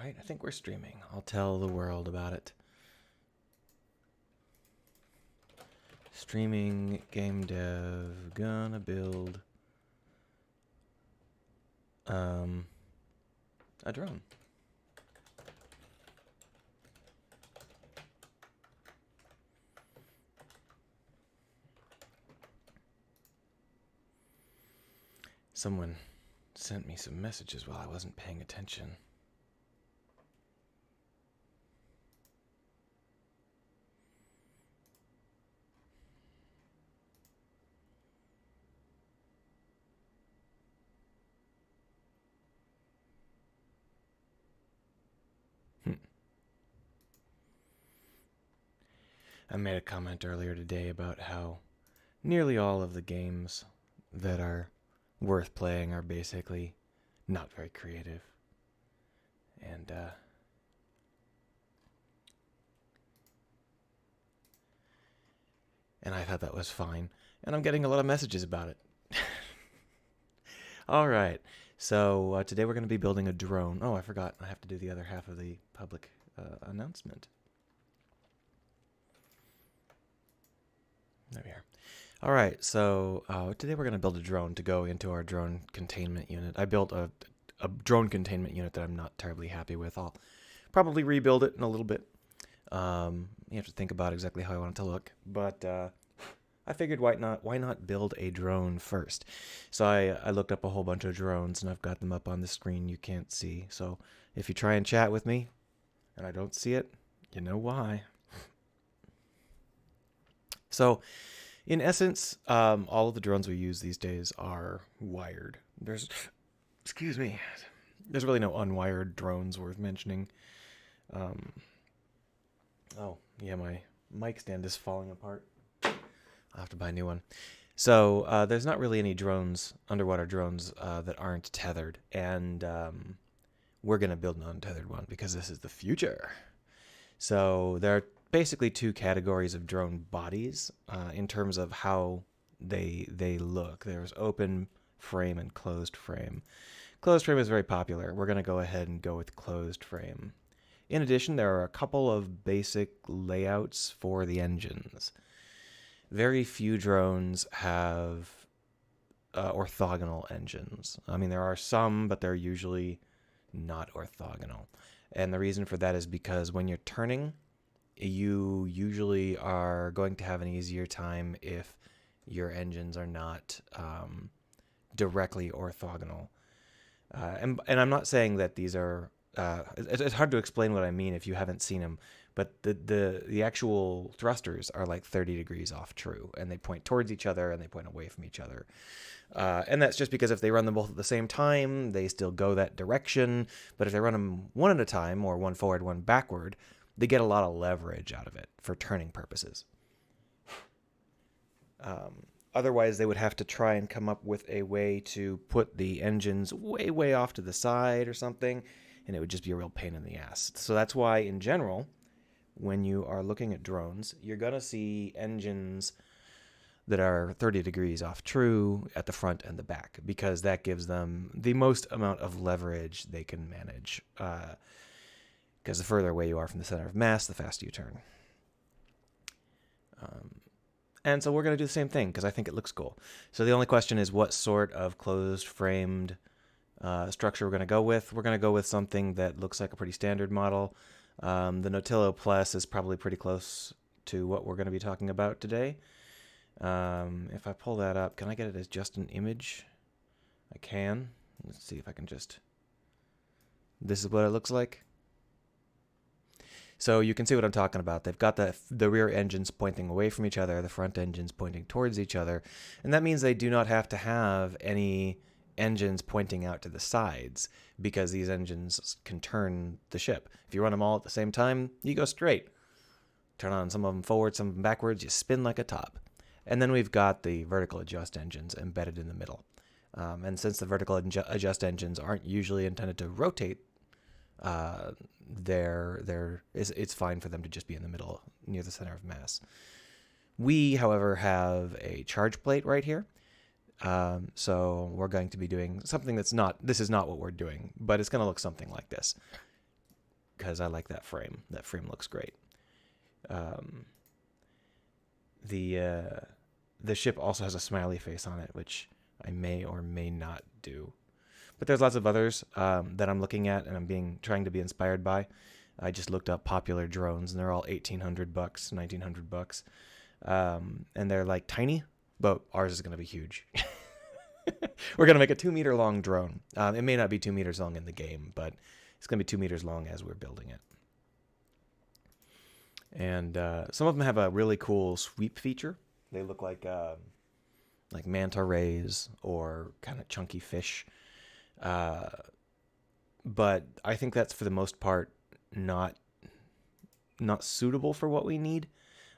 right, I think we're streaming. I'll tell the world about it. Streaming, game dev, gonna build a drone. Someone sent me some messages while I wasn't paying attention. I made a comment earlier today about how nearly all of the games that are worth playing are basically not very creative. And I thought that was fine. And I'm getting a lot of messages about it. All right. So today we're going to be building a drone. Oh, I forgot. I have to do the other half of the public announcement. There we are. All right. So today we're going to build a drone to go into our drone containment unit. I built a drone containment unit that I'm not terribly happy with. I'll probably rebuild it in a little bit. You have to think about exactly how I want it to look. But I figured why not build a drone first? So I looked up a whole bunch of drones, and I've got them up on the screen you can't see. So if you try and chat with me, and I don't see it, you know why. So in essence, all of the drones we use these days are wired. There's really no unwired drones worth mentioning. Oh, yeah, my mic stand is falling apart. I'll have to buy a new one. So there's not really any underwater drones that aren't tethered. And we're going to build an untethered one because this is the future. So there are basically two categories of drone bodies in terms of how they look. There's open frame and closed frame. Closed frame is very popular. We're going to go ahead and go with closed frame. In addition, there are a couple of basic layouts for the engines. Very few drones have orthogonal engines. I mean, there are some, but they're usually not orthogonal. And the reason for that is because when you're turning, you usually are going to have an easier time if your engines are not directly orthogonal. And I'm not saying that these are... it's hard to explain what I mean if you haven't seen them, but the actual thrusters are like 30 degrees off true, and they point towards each other and they point away from each other. And that's just because if they run them both at the same time, they still go that direction. But if they run them one at a time, or one forward, one backward, they get a lot of leverage out of it for turning purposes. Otherwise, they would have to try and come up with a way to put the engines way, way off to the side or something, and it would just be a real pain in the ass. So that's why, in general, when you are looking at drones, you're going to see engines that are 30 degrees off true at the front and the back, because that gives them the most amount of leverage they can manage. Because the further away you are from the center of mass, the faster you turn. And so we're going to do the same thing, because I think it looks cool. So the only question is what sort of closed-framed structure we're going to go with. We're going to go with something that looks like a pretty standard model. The Nautilus Plus is probably pretty close to what we're going to be talking about today. If I pull that up, can I get it as just an image? I can. Let's see if I can just... This is what it looks like. So you can see what I'm talking about. They've got the rear engines pointing away from each other, the front engines pointing towards each other, and that means they do not have to have any engines pointing out to the sides, because these engines can turn the ship. If you run them all at the same time, you go straight. Turn on some of them forward, some of them backwards, you spin like a top. And then we've got the vertical adjust engines embedded in the middle. And since the vertical adjust engines aren't usually intended to rotate, it's fine for them to just be in the middle, near the center of mass. We, however, have a charge plate right here. So we're going to be doing something this is not what we're doing, but it's going to look something like this. because I like that frame. That frame looks great. The ship also has a smiley face on it, which I may or may not do. But there's lots of others that I'm looking at and I'm trying to be inspired by. I just looked up popular drones, and they're all $1,800, $1,900, and they're like tiny, but ours is going to be huge. We're going to make a 2-meter long drone. It may not be 2 meters long in the game, but it's going to be 2 meters long as we're building it. And some of them have a really cool sweep feature. They look like manta rays or kind of chunky fish. But I think that's for the most part not suitable for what we need.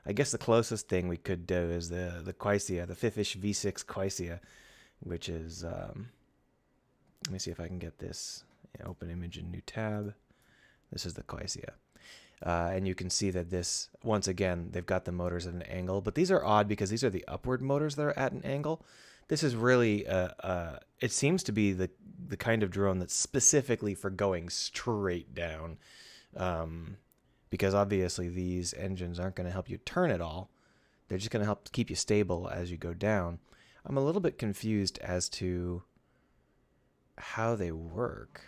I guess the closest thing we could do is the Quaisia, the Fifish V6 Quaisia, which is let me see if I can get this. Open image in new tab. This is the Quaisia. And you can see that this, once again, they've got the motors at an angle, but these are odd because these are the upward motors that are at an angle. This is really, it seems to be the kind of drone that's specifically for going straight down, because obviously these engines aren't going to help you turn at all. They're just going to help keep you stable as you go down. I'm a little bit confused as to how they work.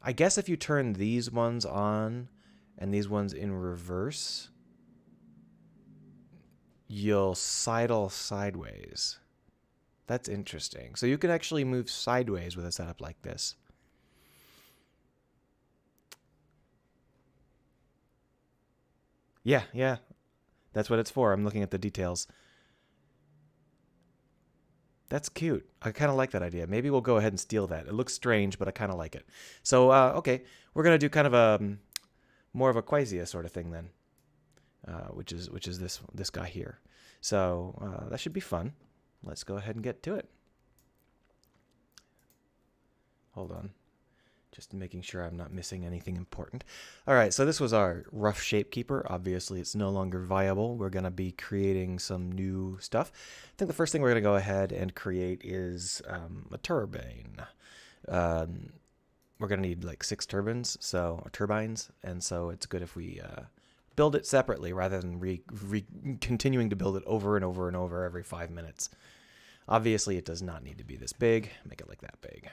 I guess if you turn these ones on and these ones in reverse, you'll sidle sideways. That's interesting. So you can actually move sideways with a setup like this. Yeah. That's what it's for. I'm looking at the details. That's cute. I kind of like that idea. Maybe we'll go ahead and steal that. It looks strange, but I kind of like it. So, okay, we're going to do kind of a more of a Quaisia sort of thing then, which is this guy here. So that should be fun. Let's go ahead and get to it. Hold on. Just making sure I'm not missing anything important. All right, so this was our rough shapekeeper. Obviously, it's no longer viable. We're going to be creating some new stuff. I think the first thing we're going to go ahead and create is a turbine. We're going to need like 6 turbines, turbines, and so it's good if we build it separately rather than continuing to build it over and over and over every 5 minutes. Obviously, it does not need to be this big. Make it like that big.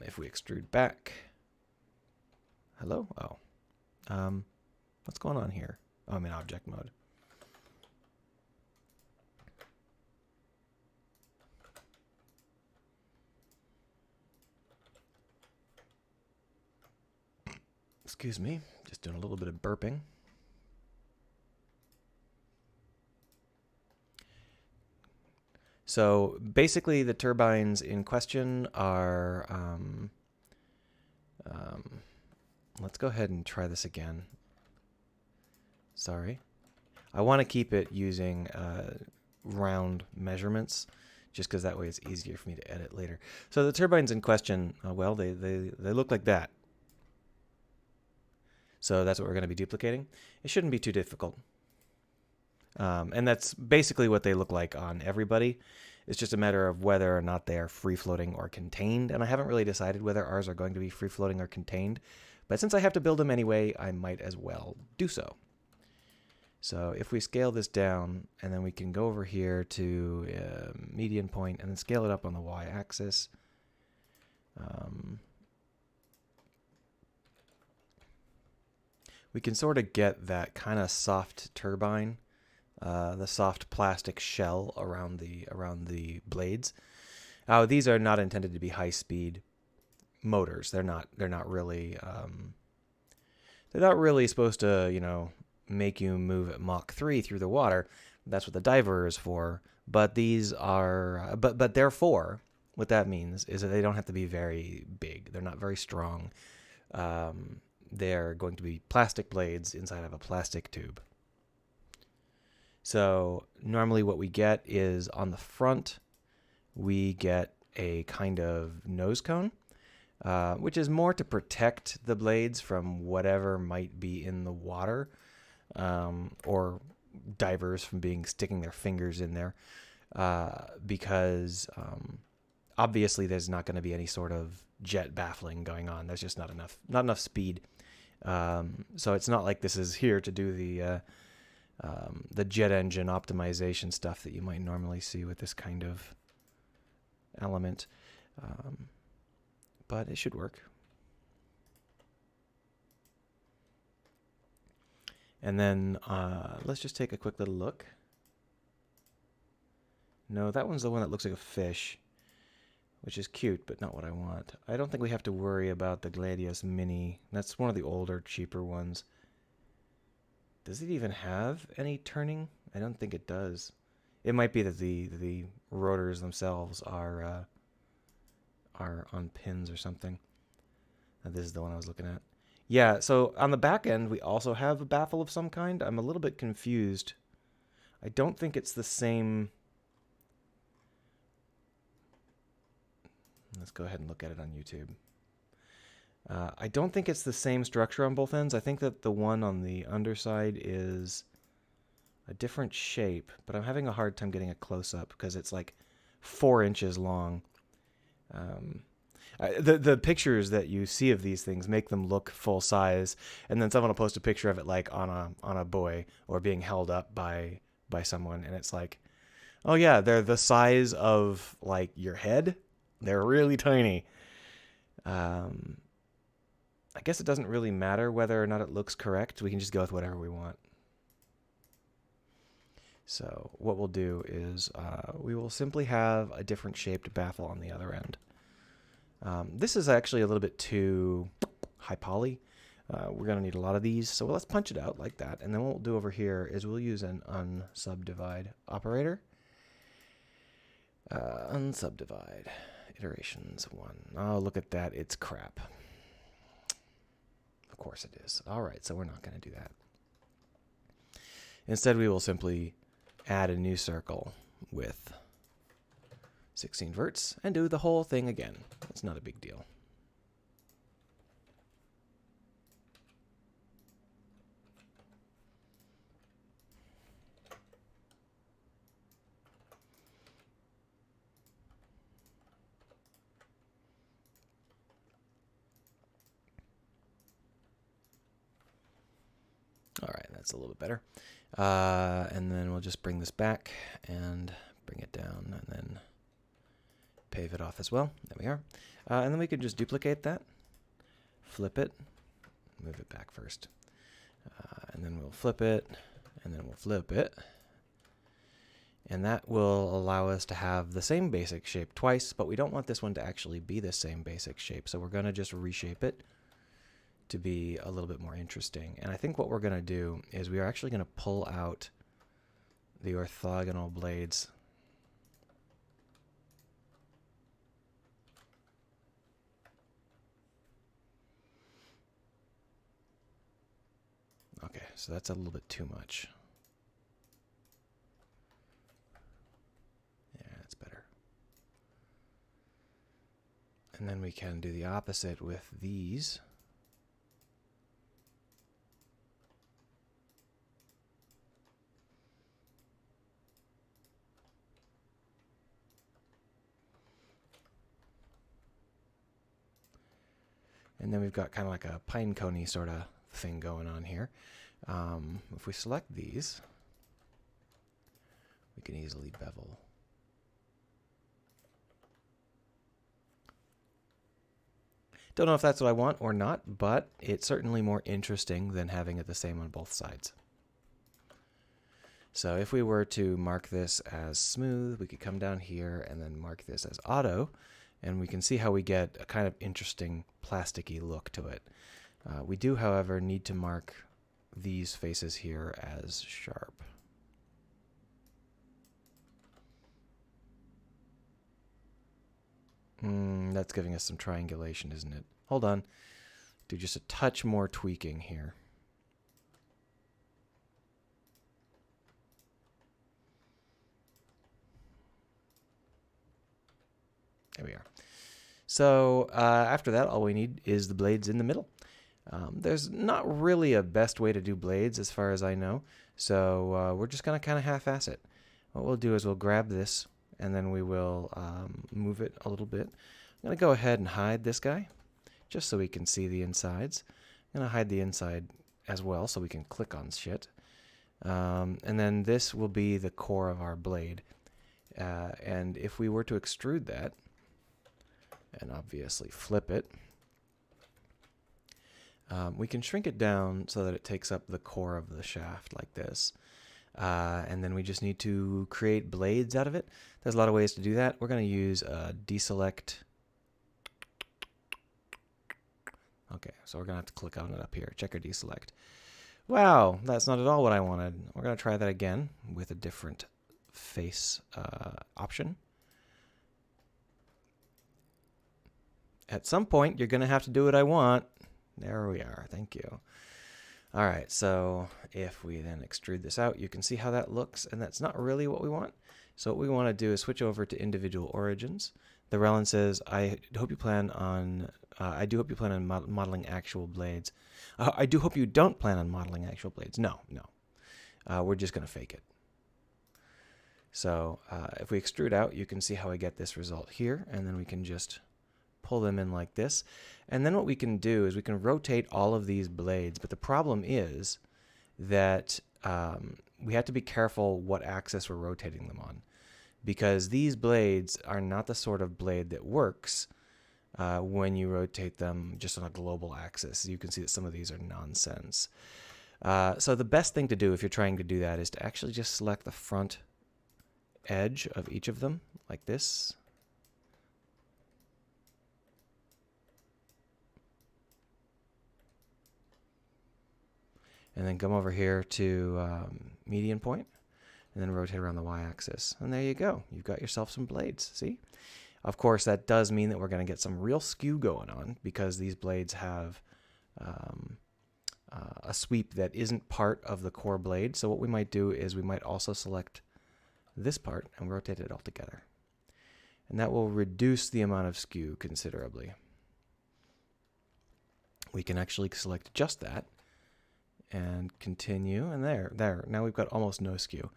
If we extrude back, hello? Oh, what's going on here? Oh, I'm in object mode. Excuse me, just doing a little bit of burping. So basically the turbines in question are, let's go ahead and try this again. Sorry. I want to keep it using round measurements just because that way it's easier for me to edit later. So the turbines in question, well, they look like that. So that's what we're going to be duplicating. It shouldn't be too difficult. And that's basically what they look like on everybody. It's just a matter of whether or not they are free-floating or contained. And I haven't really decided whether ours are going to be free-floating or contained. But since I have to build them anyway, I might as well do so. So if we scale this down, and then we can go over here to median point, and then scale it up on the y-axis. We can sort of get that kind of soft turbine. The soft plastic shell around the blades. These are not intended to be high-speed motors. They're not really supposed to, make you move at Mach 3 through the water. That's what the diver is for. But these are but therefore what that means is that they don't have to be very big. They're not very strong. They're going to be plastic blades inside of a plastic tube. So normally what we get is on the front, we get a kind of nose cone, which is more to protect the blades from whatever might be in the water, or divers from sticking their fingers in there, because obviously there's not going to be any sort of jet baffling going on. There's just not enough speed. So it's not like this is here to do the jet engine optimization stuff that you might normally see with this kind of element. But it should work. And then let's just take a quick little look. No, that one's the one that looks like a fish, which is cute, but not what I want. I don't think we have to worry about the Gladius Mini. That's one of the older, cheaper ones. Does it even have any turning? I don't think it does. It might be that the rotors themselves are on pins or something. This is the one I was looking at. Yeah, so on the back end, we also have a baffle of some kind. I'm a little bit confused. I don't think it's the same. Let's go ahead and look at it on YouTube. I don't think it's the same structure on both ends. I think that the one on the underside is a different shape, but I'm having a hard time getting a close-up because it's like 4 inches long. The pictures that you see of these things make them look full size, and then someone will post a picture of it like on a buoy or being held up by someone, and it's like, oh yeah, they're the size of like your head. They're really tiny. I guess it doesn't really matter whether or not it looks correct. We can just go with whatever we want. So what we'll do is we will simply have a different shaped baffle on the other end. This is actually a little bit too high poly. We're going to need a lot of these, so let's punch it out like that. And then what we'll do over here is we'll use an unsubdivide operator. Unsubdivide. Iterations 1. Oh, look at that. It's crap. Of course it is. All right, so we're not going to do that. Instead, we will simply add a new circle with 16 verts and do the whole thing again. It's not a big deal. All right, that's a little bit better. And then we'll just bring this back and bring it down and then pave it off as well. There we are. And then we can just duplicate that, flip it, move it back first. And then we'll flip it, and then we'll flip it. And that will allow us to have the same basic shape twice, but we don't want this one to actually be the same basic shape. So we're going to just reshape it to be a little bit more interesting. And I think what we're going to do is we are actually going to pull out the orthogonal blades. Okay, so that's a little bit too much. Yeah, that's better. And then we can do the opposite with these. And then we've got kind of like a pine coney sort of thing going on here. If we select these, we can easily bevel. Don't know if that's what I want or not, but it's certainly more interesting than having it the same on both sides. So if we were to mark this as smooth, we could come down here and then mark this as auto, and we can see how we get a kind of interesting plasticky look to it. We do, however, need to mark these faces here as sharp. That's giving us some triangulation, isn't it? Hold on. Do just a touch more tweaking here. There we are. So after that, all we need is the blades in the middle. There's not really a best way to do blades as far as I know, so we're just going to kind of half-ass it. What we'll do is we'll grab this and then we will move it a little bit. I'm going to go ahead and hide this guy, just so we can see the insides. I'm going to hide the inside as well, so we can click on shit. And then this will be the core of our blade. And if we were to extrude that, and obviously flip it, we can shrink it down so that it takes up the core of the shaft like this. And then we just need to create blades out of it. There's a lot of ways to do that. We're going to use deselect. Okay, so we're going to have to click on it up here. Checker deselect. Wow, that's not at all what I wanted. We're going to try that again with a different face option. At some point, you're going to have to do what I want. There we are. Thank you. All right, so if we then extrude this out, you can see how that looks, and that's not really what we want. So what we want to do is switch over to individual origins. The Relin says, I do hope you plan on modeling actual blades. I do hope you don't plan on modeling actual blades. No. We're just going to fake it. So if we extrude out, you can see how I get this result here, and then we can just pull them in like this. And then what we can do is we can rotate all of these blades, but the problem is that we have to be careful what axis we're rotating them on, because these blades are not the sort of blade that works when you rotate them just on a global axis. You can see that some of these are nonsense. So the best thing to do if you're trying to do that is to actually just select the front edge of each of them like this. And then come over here to median point, and then rotate around the y-axis. And there you go. You've got yourself some blades, see? Of course, that does mean that we're going to get some real skew going on, because these blades have a sweep that isn't part of the core blade. So what we might do is we might also select this part and rotate it all together. And that will reduce the amount of skew considerably. We can actually select just that and continue, and there. Now we've got almost no skew.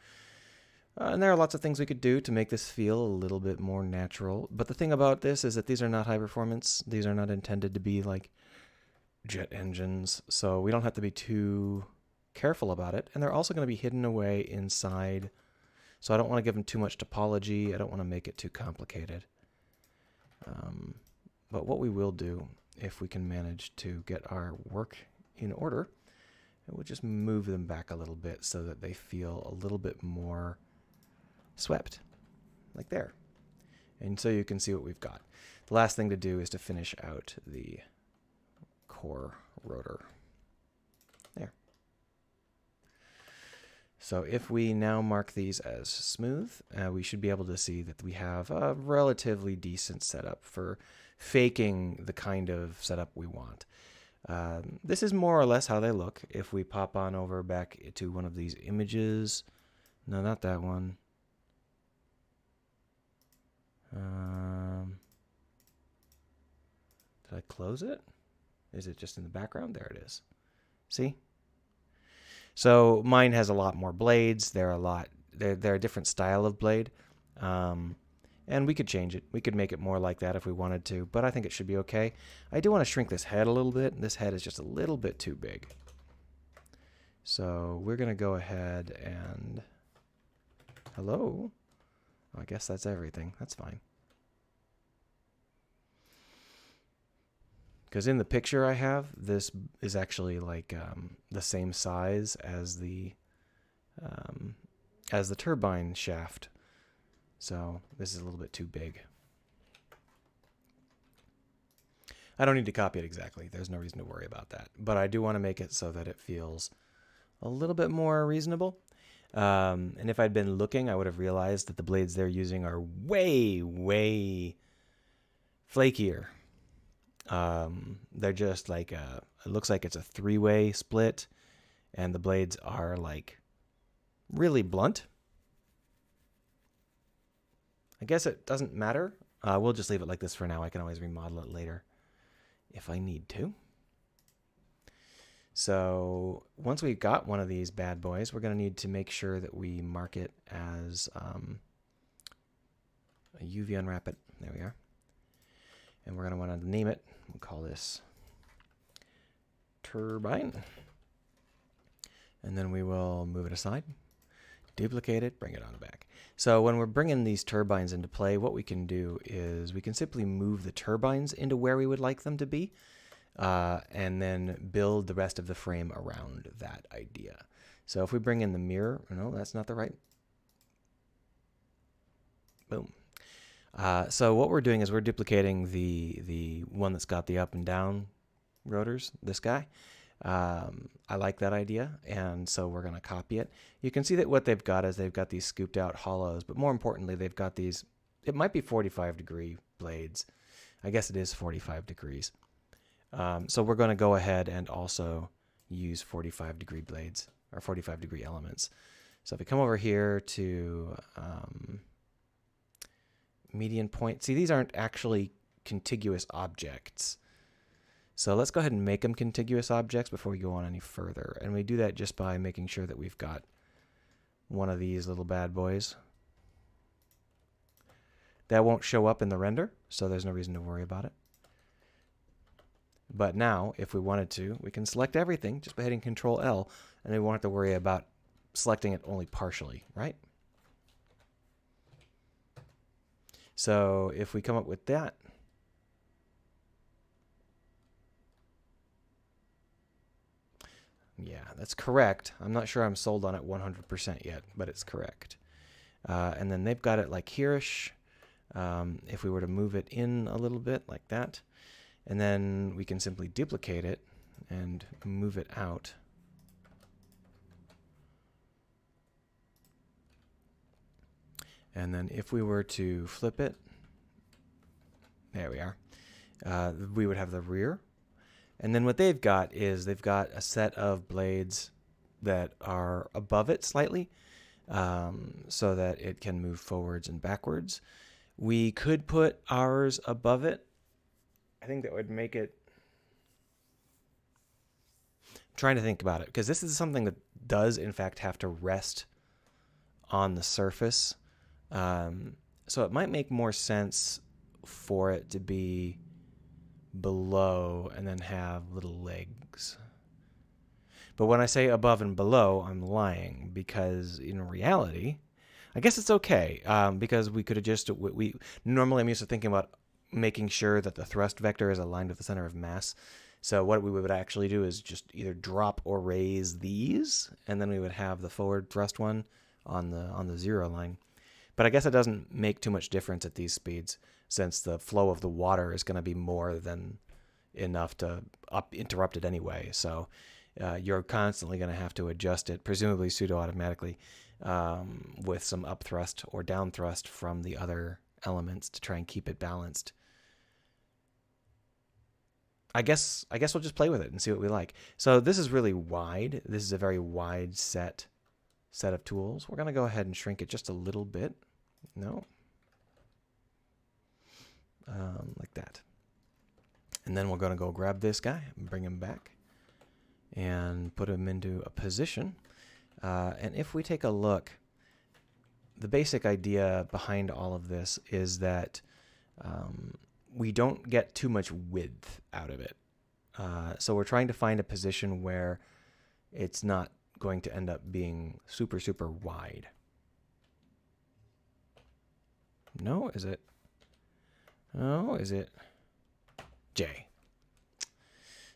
And there are lots of things we could do to make this feel a little bit more natural. But the thing about this is that these are not high performance. These are not intended to be like jet engines, so we don't have to be too careful about it. And they're also going to be hidden away inside, so I don't want to give them too much topology. I don't want to make it too complicated. But what we will do, if we can manage to get our work in order, we'll just move them back a little bit so that they feel a little bit more swept, like there. And so you can see what we've got. The last thing to do is to finish out the core rotor. There. So if we now mark these as smooth, we should be able to see that we have a relatively decent setup for faking the kind of setup we want. This is more or less how they look. If we pop on over back to one of these images, no, not that one. Did I close it? Is it just in the background? There it is. See? So mine has a lot more blades. They're a different style of blade. And we could change it. We could make it more like that if we wanted to, but I think it should be okay. I do want to shrink this head a little bit. This head is just a little bit too big. So we're going to go ahead and... Hello? I guess that's everything. That's fine. Because in the picture I have, this is actually like the same size as the turbine shaft. So this is a little bit too big. I don't need to copy it exactly. There's no reason to worry about that. But I do want to make it so that it feels a little bit more reasonable. And if I'd been looking, I would have realized that the blades they're using are way, way flakier. They're just like it looks like it's a 3-way split, and the blades are like really blunt. I guess it doesn't matter. We'll just leave it like this for now. I can always remodel it later if I need to. So once we've got one of these bad boys, we're going to need to make sure that we mark it as a UV unwrap it. There we are. And we're going to want to name it. We'll call this turbine. And then we will move it aside, duplicate it, bring it on back. So when we're bringing these turbines into play, what we can do is we can simply move the turbines into where we would like them to be, and then build the rest of the frame around that idea. So if we bring in the mirror, no, that's not the right. Boom. So what we're doing is we're duplicating the one that's got the up and down rotors, this guy. I like that idea, and so we're going to copy it. You can see that what they've got is they've got these scooped out hollows, but more importantly, they've got these, it might be 45-degree blades. I guess it is 45 degrees. So we're going to go ahead and also use 45-degree blades, or 45-degree elements. So if we come over here to median point, see, these aren't actually contiguous objects. So let's go ahead and make them contiguous objects before we go on any further. And we do that just by making sure that we've got one of these little bad boys. That won't show up in the render, so there's no reason to worry about it. But now, if we wanted to, we can select everything just by hitting Control L, and we won't have to worry about selecting it only partially, right? So if we come up with that, yeah, that's correct. I'm not sure I'm sold on it 100% yet, but it's correct. And then they've got it like here-ish. If we were to move it in a little bit like that, and then we can simply duplicate it and move it out. And then if we were to flip it, there we are, we would have the rear. And then what they've got is they've got a set of blades that are above it slightly, so that it can move forwards and backwards. We could put ours above it. I think that would make it... I'm trying to think about it, because this is something that does, in fact, have to rest on the surface. So it might make more sense for it to be below and then have little legs. But when I say above and below, I'm lying, because in reality, I guess it's okay, because we could have just, normally I'm used to thinking about making sure that the thrust vector is aligned with the center of mass. So what we would actually do is just either drop or raise these, and then we would have the forward thrust one on the 0 line. But I guess it doesn't make too much difference at these speeds, since the flow of the water is going to be more than enough to interrupt it anyway. So you're constantly going to have to adjust it, presumably pseudo-automatically, with some up thrust or down thrust from the other elements to try and keep it balanced. I guess we'll just play with it and see what we like. So this is really wide. This is a very wide set of tools. We're going to go ahead and shrink it just a little bit. No. Like that. And then we're going to go grab this guy and bring him back and put him into a position. And if we take a look, the basic idea behind all of this is that we don't get too much width out of it. So we're trying to find a position where it's not going to end up being super, super wide. No, is it? Oh, is it? J.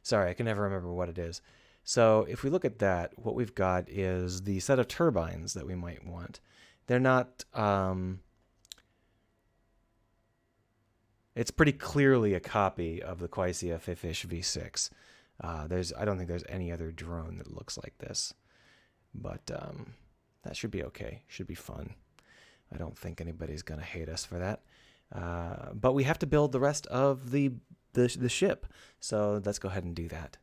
Sorry, I can never remember what it is. So if we look at that, what we've got is the set of turbines that we might want. They're not... it's pretty clearly a copy of the Quaisia Fifish V6. I don't think there's any other drone that looks like this. But that should be okay. Should be fun. I don't think anybody's going to hate us for that. But we have to build the rest of the ship. So let's go ahead and do that.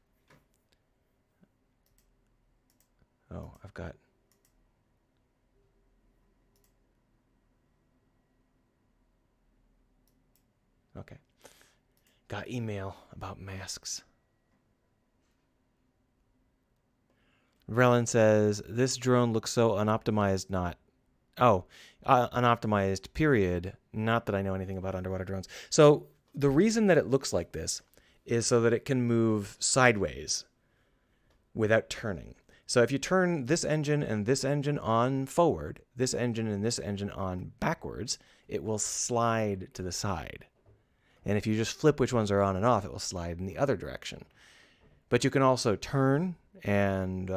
Oh, I've got... Okay. Got email about masks. Relin says, this drone looks so unoptimized, not... Oh, unoptimized period. Not that I know anything about underwater drones. So the reason that it looks like this is so that it can move sideways without turning. So if you turn this engine and this engine on forward, this engine and this engine on backwards, it will slide to the side. And if you just flip which ones are on and off, it will slide in the other direction. But you can also turn and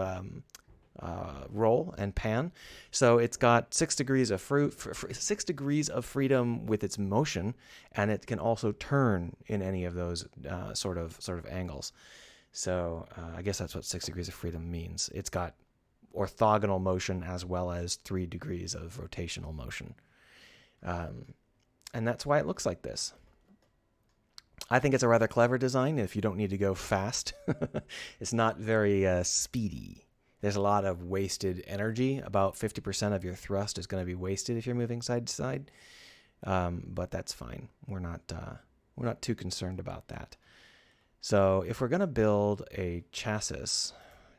roll and pan. So it's got 6 degrees of 6 degrees of freedom with its motion, and it can also turn in any of those sort of angles. So I guess that's what 6 degrees of freedom means. It's got orthogonal motion as well as 3 degrees of rotational motion. And that's why it looks like this. I think it's a rather clever design if you don't need to go fast. It's not very speedy. There's a lot of wasted energy. About 50% of your thrust is going to be wasted if you're moving side to side. But that's fine. We're not too concerned about that. So if we're going to build a chassis,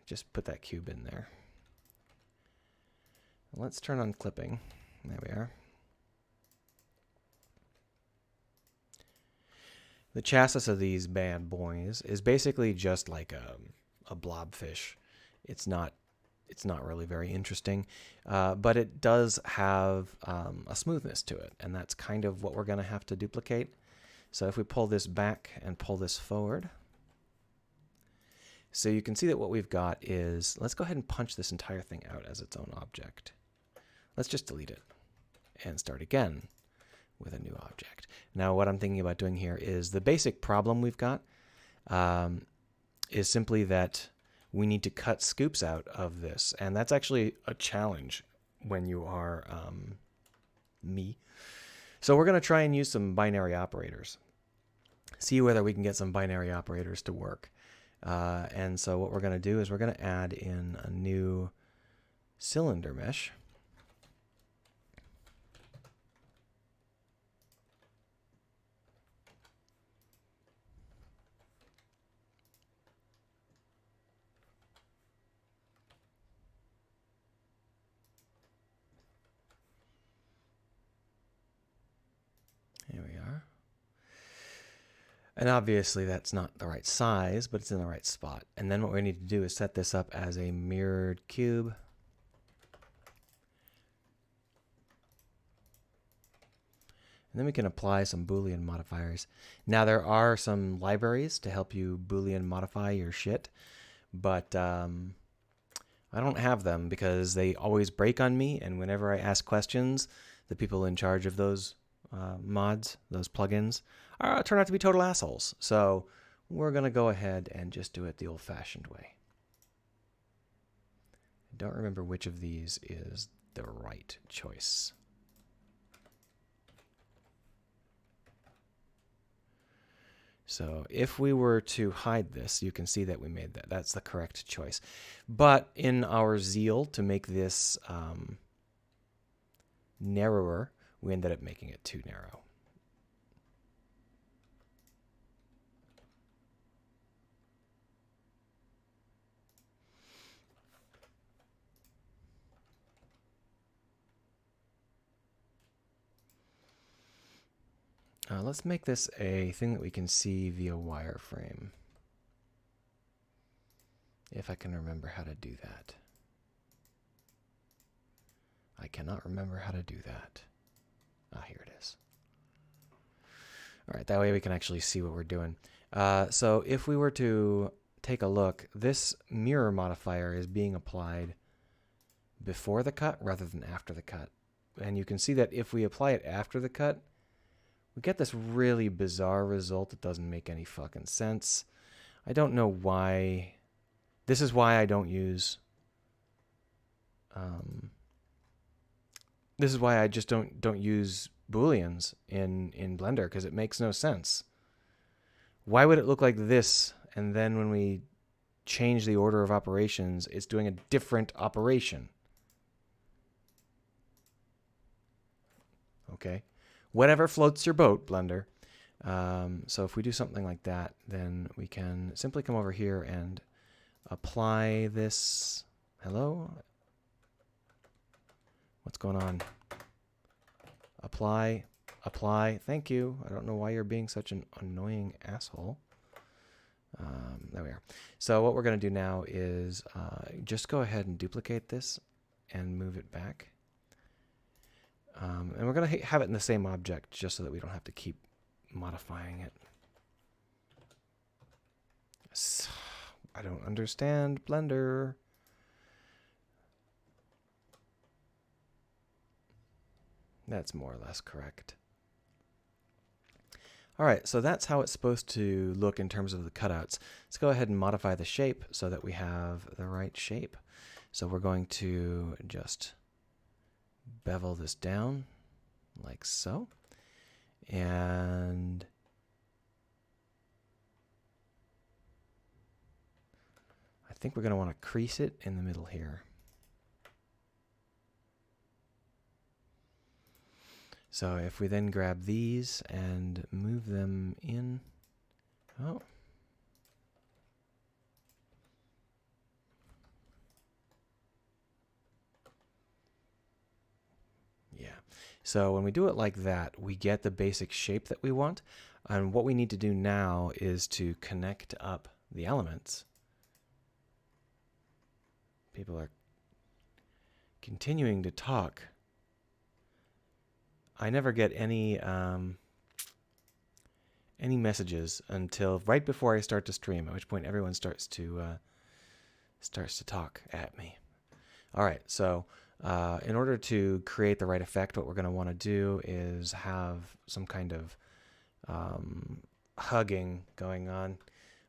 just put that cube in there. Let's turn on clipping. There we are. The chassis of these bad boys is basically just like a blobfish. It's not really very interesting, but it does have a smoothness to it, and that's kind of what we're going to have to duplicate. So if we pull this back and pull this forward, so you can see that what we've got is, let's go ahead and punch this entire thing out as its own object. Let's just delete it and start again with a new object. Now what I'm thinking about doing here is the basic problem we've got is simply that we need to cut scoops out of this, and that's actually a challenge when you are me. So we're going to try and use some binary operators. See whether we can get some binary operators to work. And so what we're going to do is we're going to add in a new cylinder mesh. Here we are. And obviously that's not the right size, but it's in the right spot. And then what we need to do is set this up as a mirrored cube. And then we can apply some Boolean modifiers. Now there are some libraries to help you Boolean modify your shit, but I don't have them because they always break on me, and whenever I ask questions, the people in charge of those mods, those plugins, turn out to be total assholes. So we're going to go ahead and just do it the old-fashioned way. I don't remember which of these is the right choice. So if we were to hide this, you can see that we made that. That's the correct choice. But in our zeal to make this narrower, we ended up making it too narrow. Let's make this a thing that we can see via wireframe. If I can remember how to do that. I cannot remember how to do that. Here it is. All right, that way we can actually see what we're doing. So if we were to take a look, this mirror modifier is being applied before the cut rather than after the cut. And you can see that if we apply it after the cut, we get this really bizarre result that doesn't make any fucking sense. I don't know why. This is why I don't use... this is why I just don't use Booleans in Blender, because it makes no sense. Why would it look like this, and then when we change the order of operations, it's doing a different operation? Okay. Whatever floats your boat, Blender. So if we do something like that, then we can simply come over here and apply this. Hello? What's going on? Apply. Apply. Thank you. I don't know why you're being such an annoying asshole. There we are. So what we're going to do now is just go ahead and duplicate this and move it back. And we're going to have it in the same object just so that we don't have to keep modifying it. I don't understand Blender. That's more or less correct. All right, so that's how it's supposed to look in terms of the cutouts. Let's go ahead and modify the shape so that we have the right shape. So we're going to just bevel this down like so. And I think we're going to want to crease it in the middle here. So if we then grab these and move them in, oh. Yeah. So when we do it like that, we get the basic shape that we want. And what we need to do now is to connect up the elements. People are continuing to talk. I never get any messages until right before I start to stream, at which point everyone starts to talk at me. All right, so in order to create the right effect, what we're going to want to do is have some kind of hugging going on,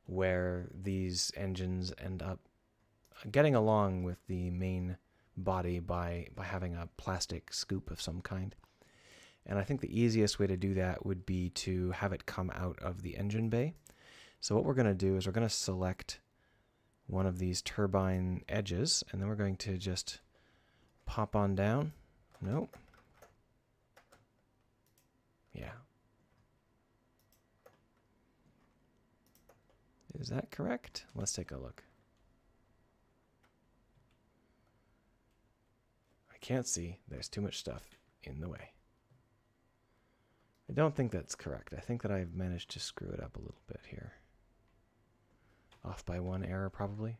where these engines end up getting along with the main body by having a plastic scoop of some kind. And I think the easiest way to do that would be to have it come out of the engine bay. So what we're going to do is we're going to select one of these turbine edges, and then we're going to just pop on down. Nope. Yeah. Is that correct? Let's take a look. I can't see. There's too much stuff in the way. I don't think that's correct. I think that I've managed to screw it up a little bit here. Off by one error, probably.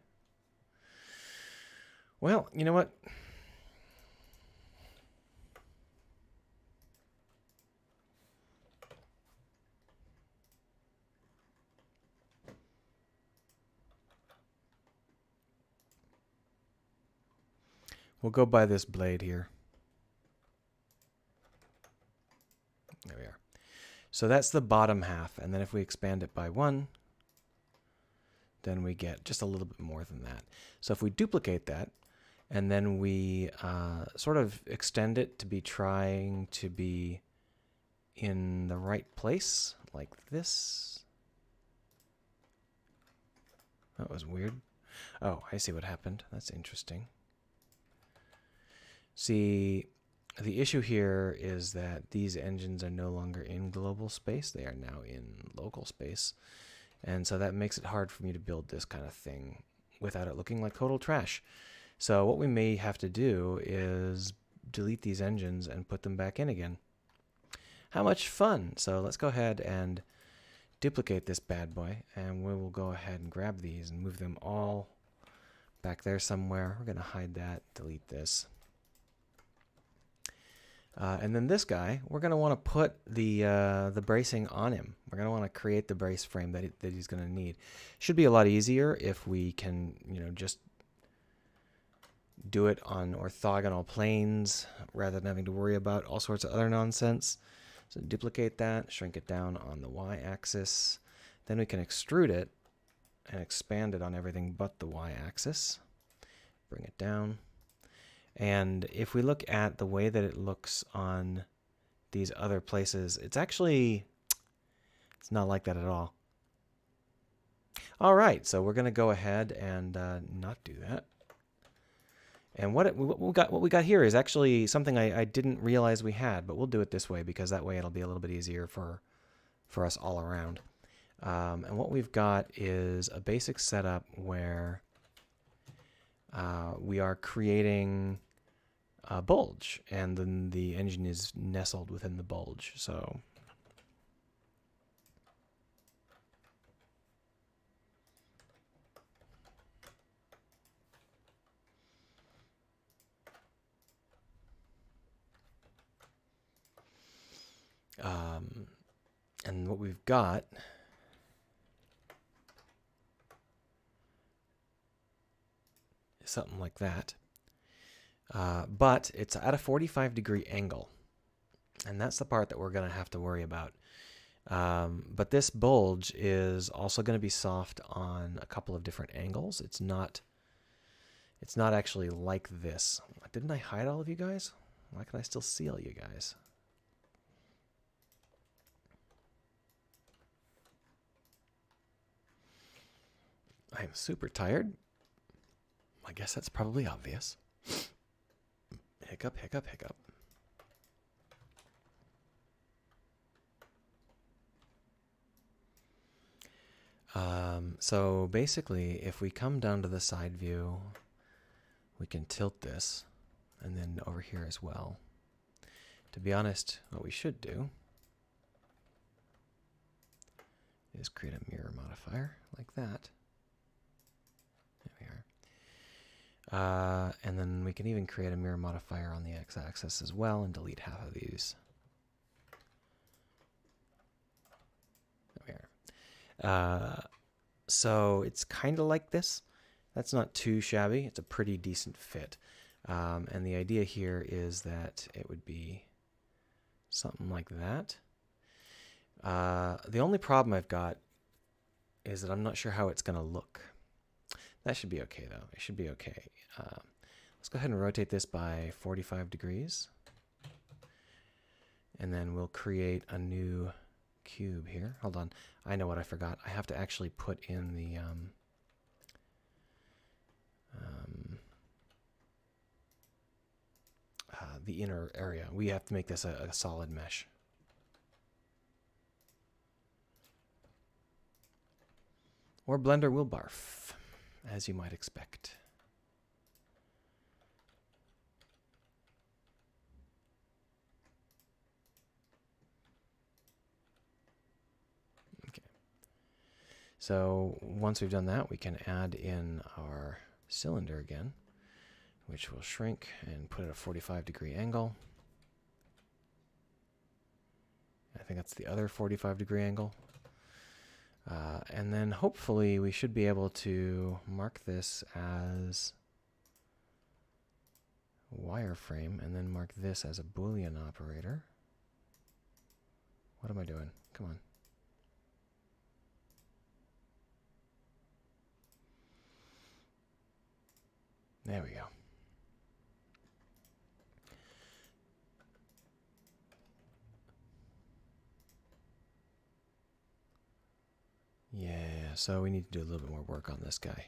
Well, you know what? We'll go by this blade here. There we are. So that's the bottom half, and then if we expand it by 1, then we get just a little bit more than that. So if we duplicate that, and then we sort of extend it to be trying to be in the right place, like this. That was weird. Oh, I see what happened. That's interesting. See, the issue here is that these engines are no longer in global space. They are now in local space. And so that makes it hard for me to build this kind of thing without it looking like total trash. So what we may have to do is delete these engines and put them back in again. How much fun! So let's go ahead and duplicate this bad boy, and we will go ahead and grab these and move them all back there somewhere. We're going to hide that, delete this. And then this guy, we're going to want to put the bracing on him. We're going to want to create the brace frame that he's going to need. Should be a lot easier if we can, just do it on orthogonal planes rather than having to worry about all sorts of other nonsense. So duplicate that, shrink it down on the y-axis. Then we can extrude it and expand it on everything but the y-axis. Bring it down. And if we look at the way that it looks on these other places, it's not like that at all. All right, so we're going to go ahead and not do that. And what we got here is actually something I didn't realize we had, but we'll do it this way because that way it'll be a little bit easier for us all around. And what we've got is a basic setup where we are creating bulge, and then the engine is nestled within the bulge. So and what we've got is something like that. But it's at a 45-degree angle, and that's the part that we're going to have to worry about. But this bulge is also going to be soft on a couple of different angles. It's not actually like this. Didn't I hide all of you guys? Why can I still see all you guys? I am super tired. I guess that's probably obvious. Hiccup, hiccup, hiccup. So basically, if we come down to the side view, we can tilt this, and then over here as well. To be honest, what we should do is create a mirror modifier like that. There we are. And then we can even create a mirror modifier on the x-axis as well and delete half of these. There we are. So it's kind of like this. That's not too shabby. It's a pretty decent fit. And the idea here is that it would be something like that. The only problem I've got is that I'm not sure how it's going to look. That should be okay, though. It should be okay. Let's go ahead and rotate this by 45 degrees. And then we'll create a new cube here. Hold on. I know what I forgot. I have to actually put in the inner area. We have to make this a solid mesh. Or Blender will barf, as you might expect. Okay. So once we've done that, we can add in our cylinder again, which will shrink and put it at a 45-degree angle. I think that's the other 45-degree angle. And then hopefully we should be able to mark this as wireframe and then mark this as a Boolean operator. What am I doing? Come on. There we go. Yeah, so we need to do a little bit more work on this guy.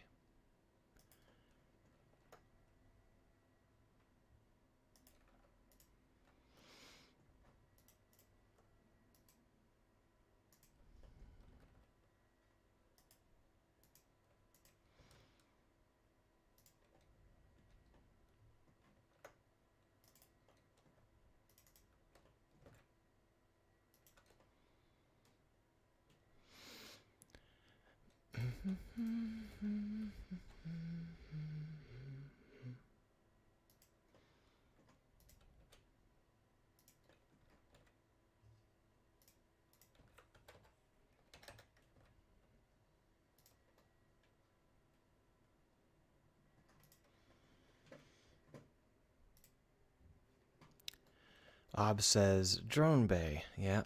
Ob says drone bay. Yeah,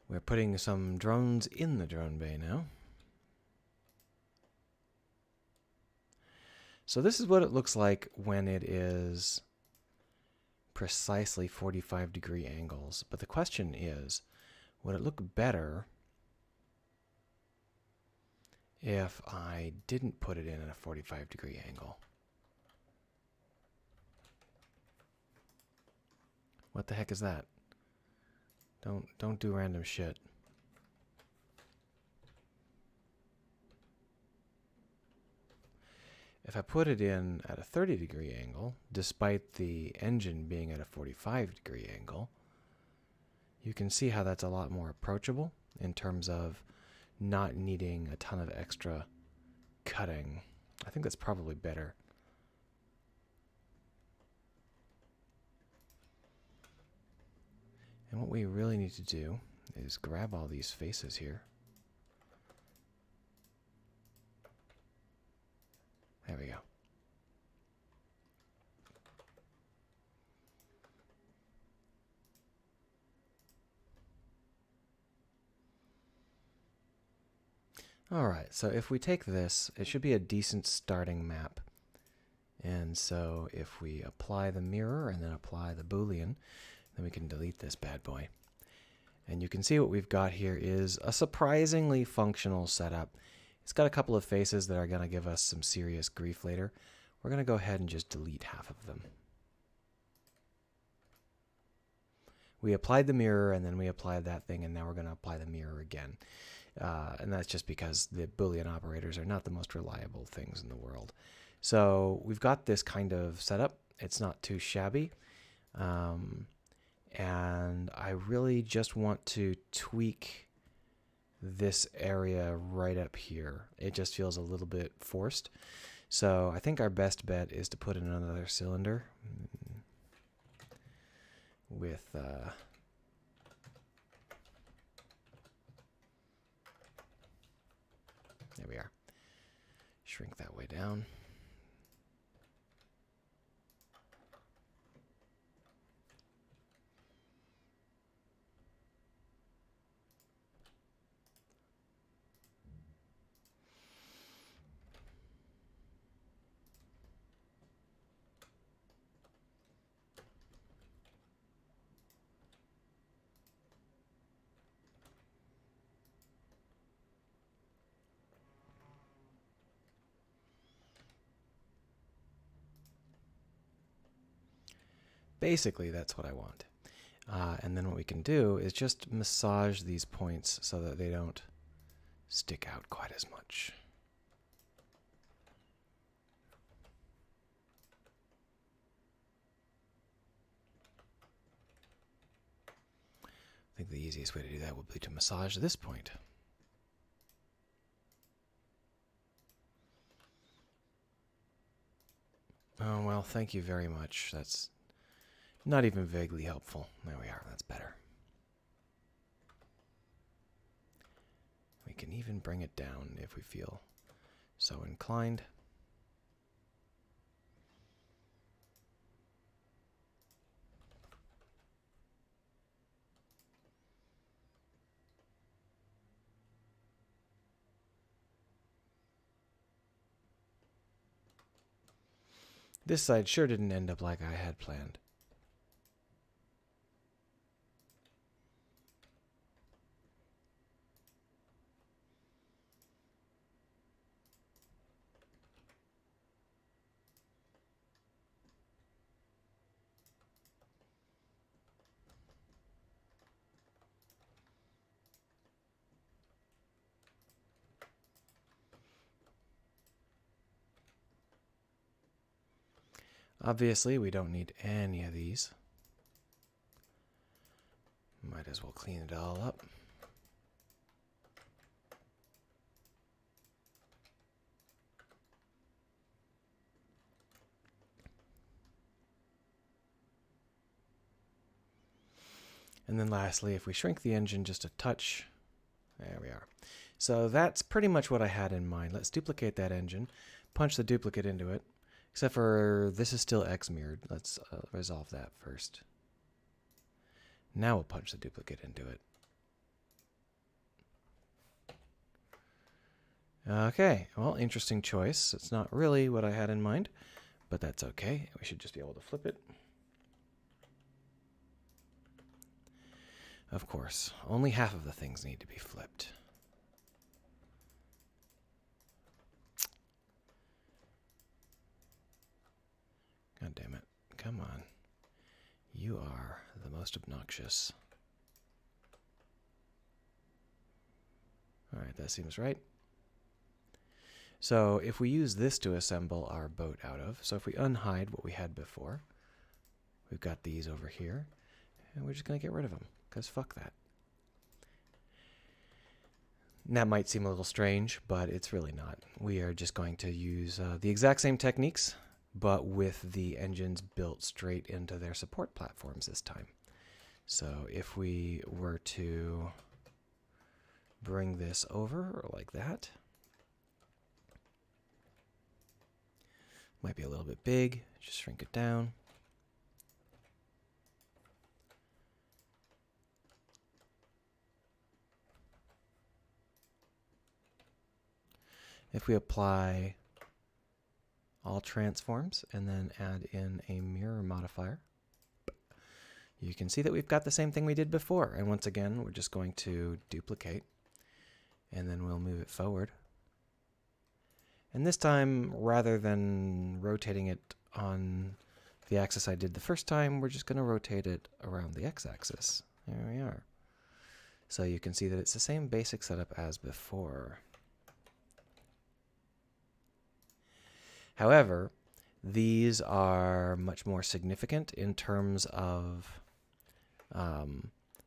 we're putting some drones in the drone bay now. So this is what it looks like when it is precisely 45-degree angles. But the question is, would it look better if I didn't put it in at a 45-degree angle? What the heck is that? Don't do random shit. if I put it in at a 30-degree angle, despite the engine being at a 45-degree angle, you can see how that's a lot more approachable in terms of not needing a ton of extra cutting. I think that's probably better. And what we really need to do is grab all these faces here. There we go. All right, so if we take this, it should be a decent starting map. And so if we apply the mirror and then apply the Boolean, then we can delete this bad boy. And you can see what we've got here is a surprisingly functional setup. It's got a couple of faces that are going to give us some serious grief later. We're going to go ahead and just delete half of them. We applied the mirror, and then we applied that thing, and now we're going to apply the mirror again. And that's just because the Boolean operators are not the most reliable things in the world. So we've got this kind of setup. It's not too shabby. And I really just want to tweak this area right up here. It just feels a little bit forced. So I think our best bet is to put in another cylinder with there we are. Shrink that way down. Basically, that's what I want. And then what we can do is just massage these points so that they don't stick out quite as much. I think the easiest way to do that would be to massage this point. Oh, well, thank you very much. That's not even vaguely helpful. There we are. That's better. We can even bring it down if we feel so inclined. This side sure didn't end up like I had planned. Obviously, we don't need any of these. Might as well clean it all up. And then lastly, if we shrink the engine just a touch, there we are. So that's pretty much what I had in mind. Let's duplicate that engine, punch the duplicate into it. Except for this is still X mirrored. Let's resolve that first. Now we'll punch the duplicate into it. Okay, well, interesting choice. It's not really what I had in mind, but that's okay. We should just be able to flip it. Of course, only half of the things need to be flipped. God damn it. Come on. You are the most obnoxious. Alright, that seems right. So if we use this to assemble our boat out of, so if we unhide what we had before, we've got these over here, and we're just going to get rid of them, because fuck that. And that might seem a little strange, but it's really not. We are just going to use the exact same techniques, but with the engines built straight into their support platforms this time. So if we were to bring this over like that, might be a little bit big, just shrink it down. If we apply all transforms and then add in a mirror modifier, you can see that we've got the same thing we did before. And once again, we're just going to duplicate, and then we'll move it forward. And this time, rather than rotating it on the axis I did the first time, we're just going to rotate it around the x-axis. There we are. So you can see that it's the same basic setup as before. However, these are much more significant in terms of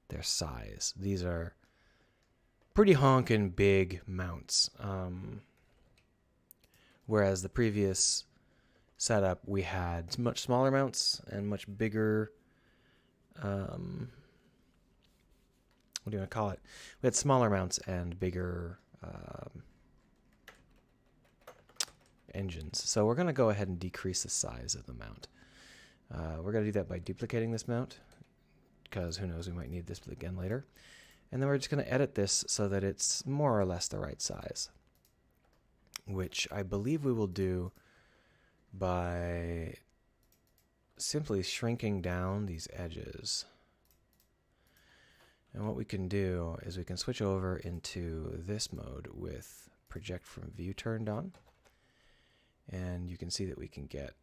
their size. These are pretty honkin' big mounts. Whereas the previous setup, we had much smaller mounts and much bigger, what do you want to call it? We had smaller mounts and bigger engines. So we're going to go ahead and decrease the size of the mount. We're going to do that by duplicating this mount, because who knows, we might need this again later. And then we're just going to edit this so that it's more or less the right size, which I believe we will do by simply shrinking down these edges. And what we can do is we can switch over into this mode with project from view turned on. And you can see that we can get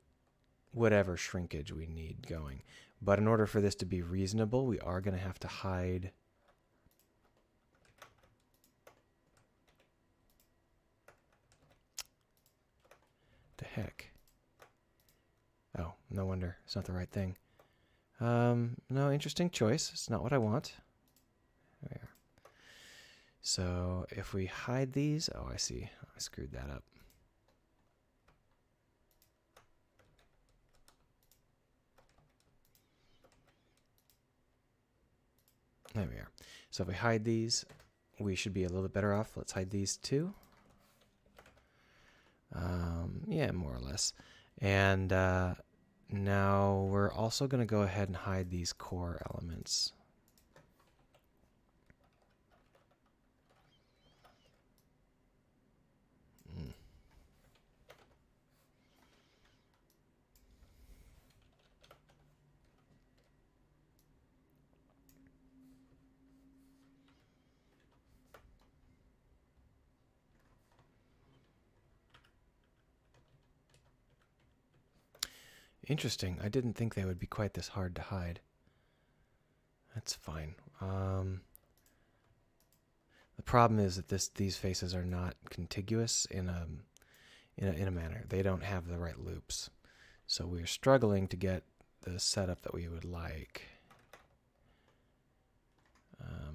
whatever shrinkage we need going. But in order for this to be reasonable, we are going to have to hide the heck. Oh, no wonder. It's not the right thing. No, interesting choice. It's not what I want. There we are. So if we hide these, oh, I see. I screwed that up. There we are. So if we hide these, we should be a little bit better off. Let's hide these too. Yeah, more or less. And now we're also going to go ahead and hide these core elements. Interesting. I didn't think they would be quite this hard to hide. That's fine. The problem is that these faces are not contiguous in a manner. They don't have the right loops. So we're struggling to get the setup that we would like.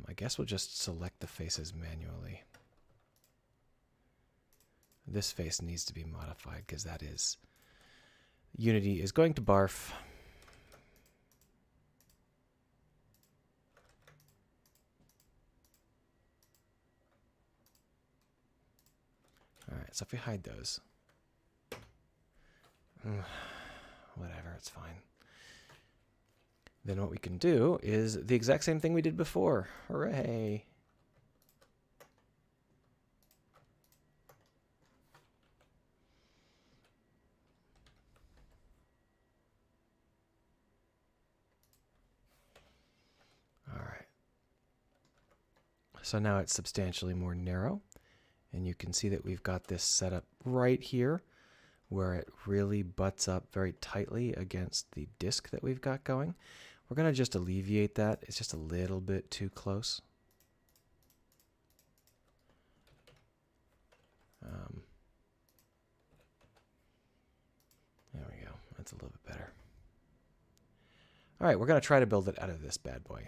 I guess we'll just select the faces manually. This face needs to be modified because that is... Unity is going to barf. All right, so if we hide those, whatever, it's fine. Then what we can do is the exact same thing we did before. Hooray! So now it's substantially more narrow, and you can see that we've got this set up right here where it really butts up very tightly against the disc that we've got going. We're going to just alleviate that. It's just a little bit too close. that's a little bit better. All right, we're going to try to build it out of this bad boy.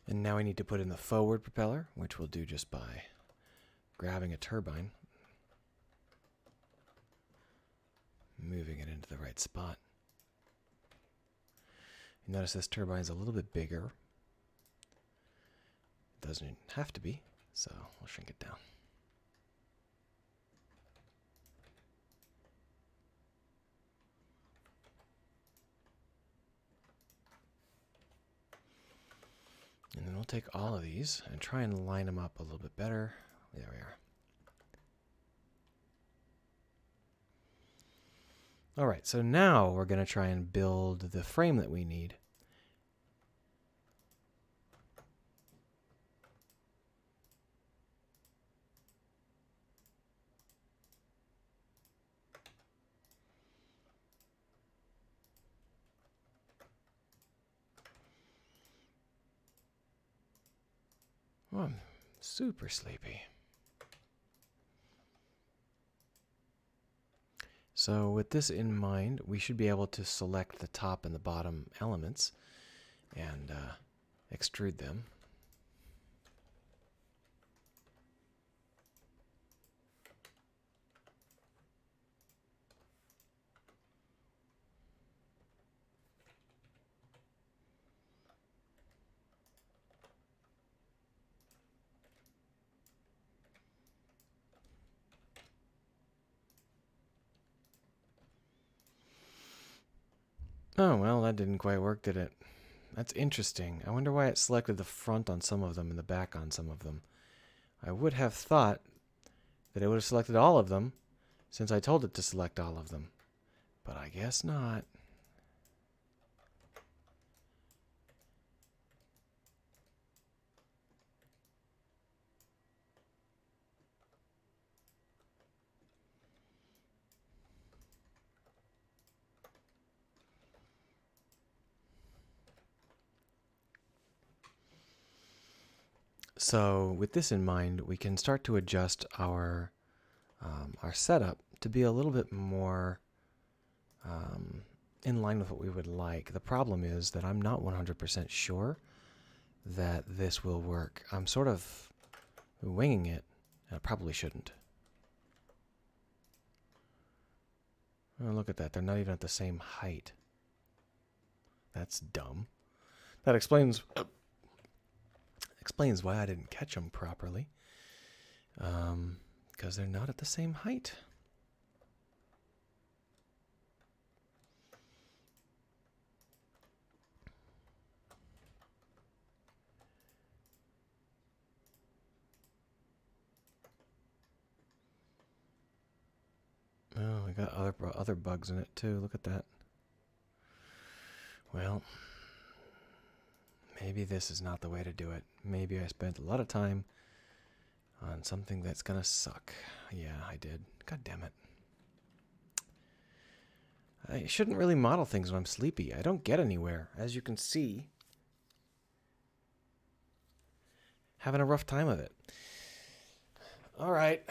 And now we need to put in the forward propeller, which we'll do just by grabbing a turbine, moving it into the right spot. You notice this turbine is a little bit bigger. It doesn't have to be, so we'll shrink it down. And then we'll take all of these and try and line them up a little bit better. There we are. All right, so now we're going to try and build the frame that we need. Oh, I'm super sleepy. So with this in mind, we should be able to select the top and the bottom elements and extrude them. Oh, well, that didn't quite work, did it? That's interesting. I wonder why it selected the front on some of them and the back on some of them. I would have thought that it would have selected all of them since I told it to select all of them. But I guess not. So with this in mind, we can start to adjust our setup to be a little bit more in line with what we would like. The problem is that I'm not 100% sure that this will work. I'm sort of winging it. I probably shouldn't. Oh, look at that. They're not even at the same height. That's dumb. That explains why I didn't catch them properly. Because they're not at the same height. Oh, we got other bugs in it too. Look at that. Well, maybe this is not the way to do it. Maybe I spent a lot of time on something that's gonna suck. Yeah, I did. God damn it. I shouldn't really model things when I'm sleepy. I don't get anywhere. As you can see, having a rough time of it. All right.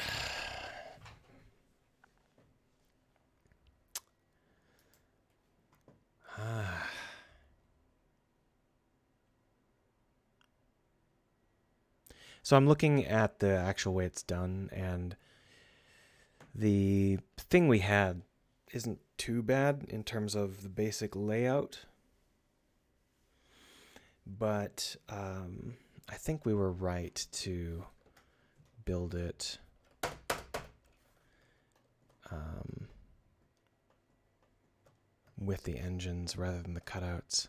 So I'm looking at the actual way it's done, and the thing we had isn't too bad in terms of the basic layout, but I think we were right to build it with the engines rather than the cutouts.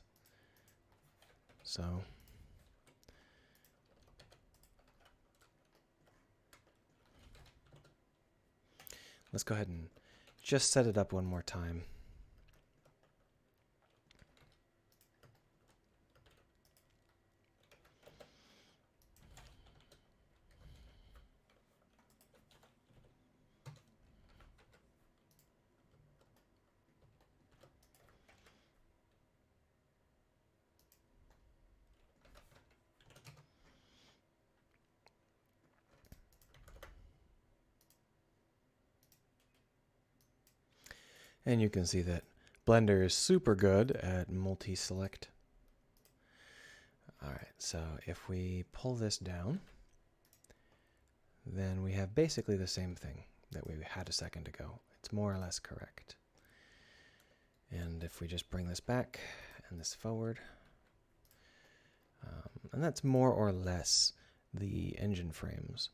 So let's go ahead and just set it up one more time. And you can see that Blender is super good at multi-select. All right, so if we pull this down, then we have basically the same thing that we had a second ago. It's more or less correct. And if we just bring this back and this forward, and that's more or less the engine frames.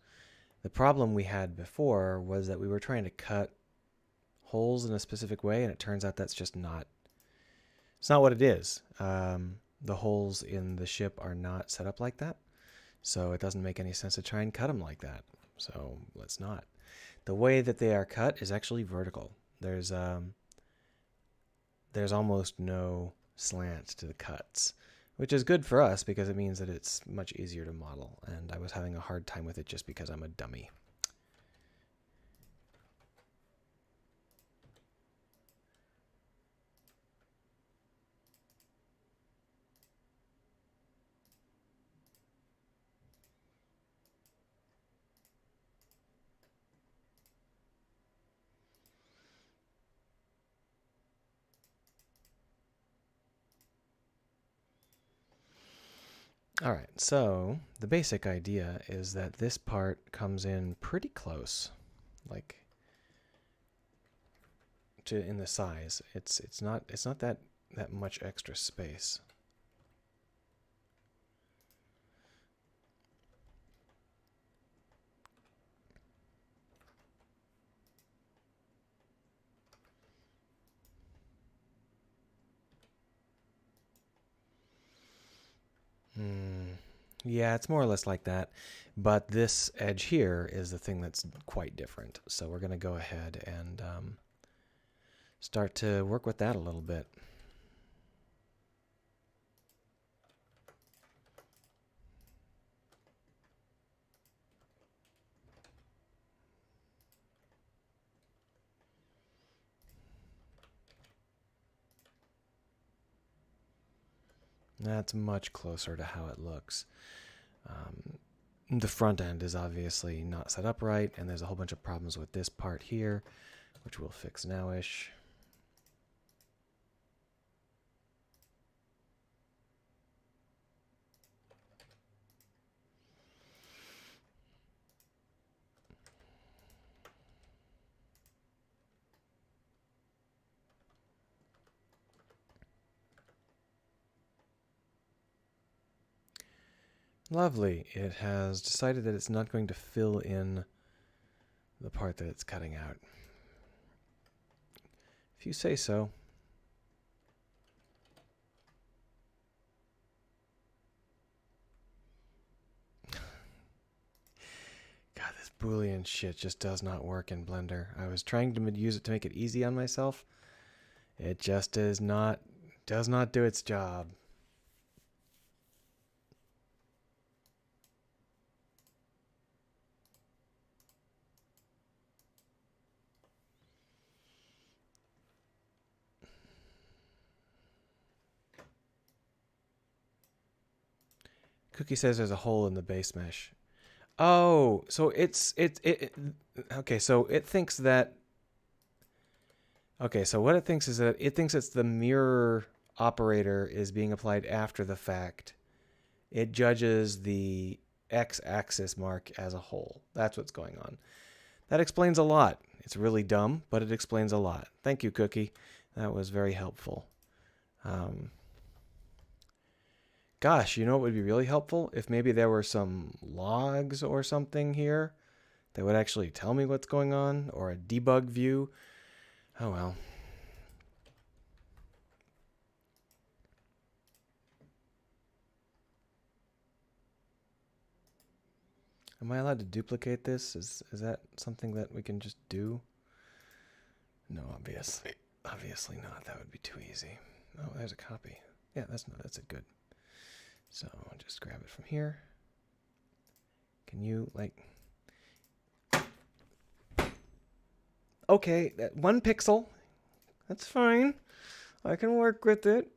The problem we had before was that we were trying to cut holes in a specific way, and it turns out that's just not, it's not what it is. The holes in the ship are not set up like that, so it doesn't make any sense to try and cut them like that. So let's not. The way that they are cut is actually vertical. There's almost no slant to the cuts, which is good for us because it means that it's much easier to model, and I was having a hard time with it just because I'm a dummy. All right, so the basic idea is that this part comes in pretty close, like to in the size. It's not that much extra space. Yeah, it's more or less like that, but this edge here is the thing that's quite different. So we're going to go ahead and start to work with that a little bit. That's much closer to how it looks. The front end is obviously not set up right, and there's a whole bunch of problems with this part here, which we'll fix now-ish. Lovely. It has decided that it's not going to fill in the part that it's cutting out. If you say so. God, this Boolean shit just does not work in Blender. I was trying to use it to make it easy on myself. It just does not do its job. Cookie says there's a hole in the base mesh. Oh, so okay, so it thinks that okay, so what it thinks is that it thinks it's the mirror operator is being applied after the fact. It judges the x-axis mark as a whole. That's what's going on. That explains a lot. It's really dumb, but it explains a lot. Thank you, Cookie. That was very helpful. Gosh, you know what would be really helpful? If maybe there were some logs or something here that would actually tell me what's going on, or a debug view. Oh well. Am I allowed to duplicate this? Is that something that we can just do? No, obviously not. That would be too easy. Oh, there's a copy. Yeah, that's it. Good. So just grab it from here. Can you Okay, that 1 pixel. That's fine. I can work with it.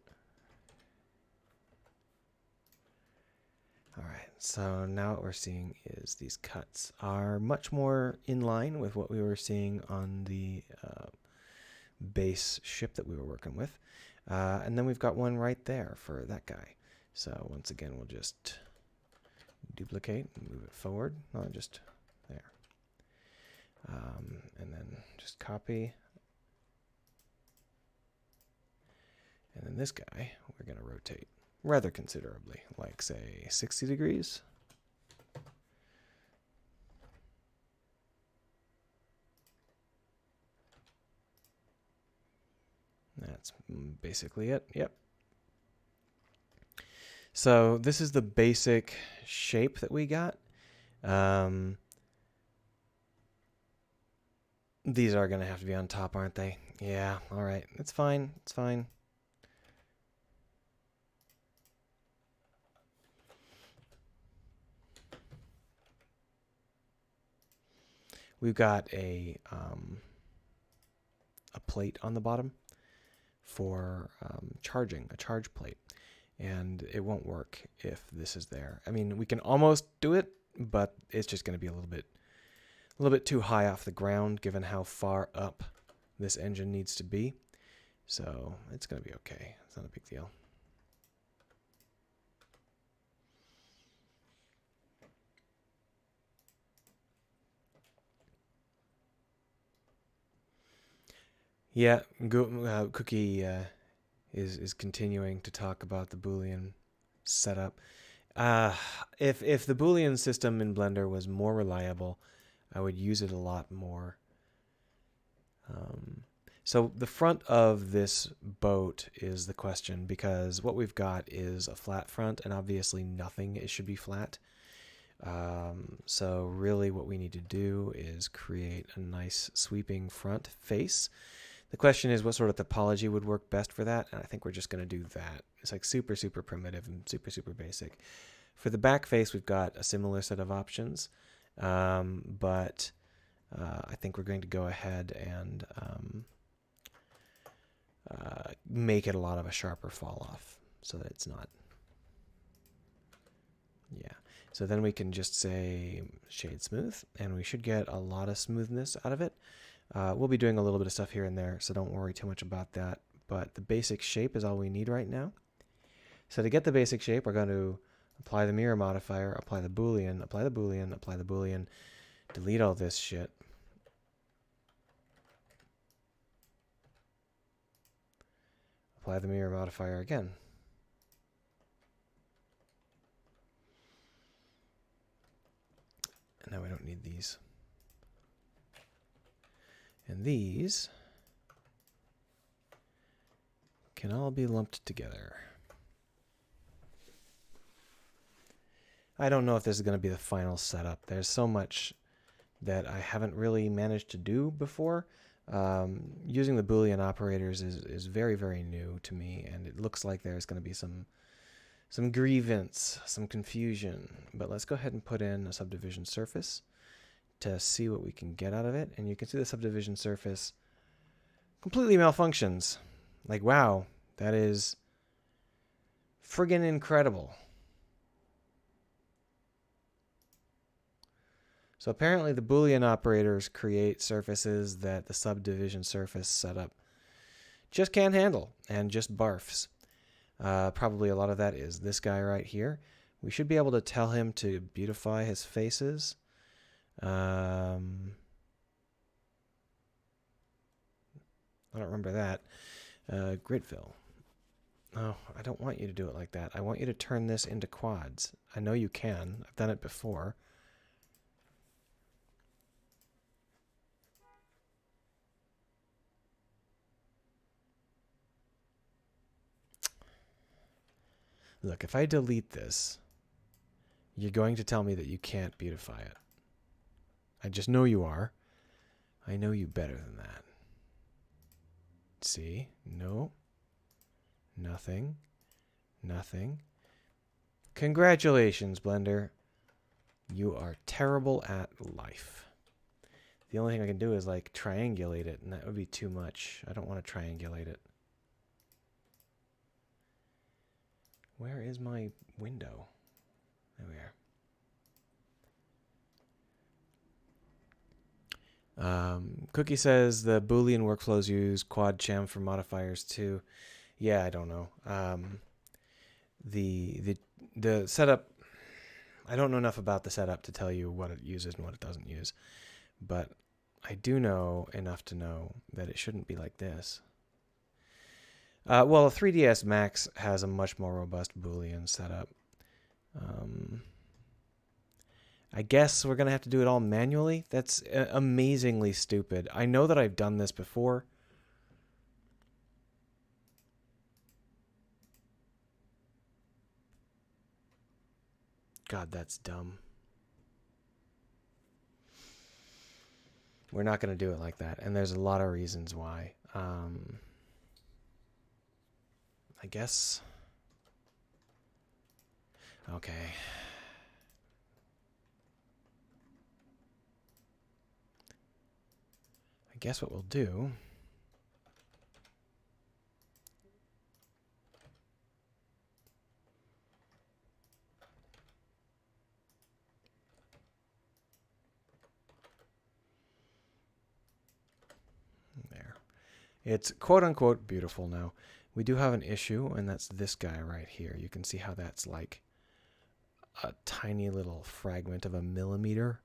All right. So now what we're seeing is these cuts are much more in line with what we were seeing on the base ship that we were working with. And then we've got one right there for that guy. So once again, we'll just duplicate and move it forward. No, just there. And then just copy. And then this guy, we're going to rotate rather considerably, like say 60 degrees. That's basically it. Yep. So this is the basic shape that we got. These are going to have to be on top, aren't they? Yeah, all right. It's fine. It's fine. We've got a plate on the bottom for charging, a charge plate. And it won't work if this is there. I mean, we can almost do it, but it's just going to be a little bit too high off the ground given how far up this engine needs to be. So it's going to be okay. It's not a big deal. Yeah, Cookie is continuing to talk about the Boolean setup. If the Boolean system in Blender was more reliable, I would use it a lot more. So the front of this boat is the question, because what we've got is a flat front, and obviously nothing should be flat. So really what we need to do is create a nice sweeping front face. The question is what sort of topology would work best for that, and I think we're just going to do that. It's like super, super primitive and super, super basic. For the back face, we've got a similar set of options, but I think we're going to go ahead and make it a lot of a sharper fall off so that it's not. Yeah. So then we can just say shade smooth, and we should get a lot of smoothness out of it. We'll be doing a little bit of stuff here and there, so don't worry too much about that. But the basic shape is all we need right now. So to get the basic shape, we're going to apply the mirror modifier, apply the Boolean, apply the Boolean, apply the Boolean, delete all this shit. Apply the mirror modifier again. And now we don't need these. And these can all be lumped together. I don't know if this is going to be the final setup. There's so much that I haven't really managed to do before. Using the Boolean operators is very, very new to me, and it looks like there's going to be some grievance, some confusion. But let's go ahead and put in a subdivision surface to see what we can get out of it. And you can see the subdivision surface completely malfunctions. Like, wow, that is friggin' incredible. So apparently the Boolean operators create surfaces that the subdivision surface setup just can't handle and just barfs. Probably a lot of that is this guy right here. We should be able to tell him to beautify his faces. I don't remember that. Grid fill. Oh, I don't want you to do it like that. I want you to turn this into quads. I know you can. I've done it before. Look, if I delete this, you're going to tell me that you can't beautify it. I just know you are. I know you better than that. Let's see. No. Nothing. Nothing. Congratulations, Blender. You are terrible at life. The only thing I can do is like triangulate it, and that would be too much. I don't want to triangulate it. Where is my window? There we are. Cookie says the Boolean workflows use quad cham for modifiers too. Yeah, I don't know. The setup, I don't know enough about the setup to tell you what it uses and what it doesn't use, but I do know enough to know that it shouldn't be like this. Well, 3ds Max has a much more robust Boolean setup. I guess we're going to have to do it all manually. That's amazingly stupid. I know that I've done this before. God, that's dumb. We're not going to do it like that, and there's a lot of reasons why. I guess... Okay. I guess what we'll do... There. It's quote-unquote beautiful now. We do have an issue, and that's this guy right here. You can see how that's like a tiny little fragment of a millimeter.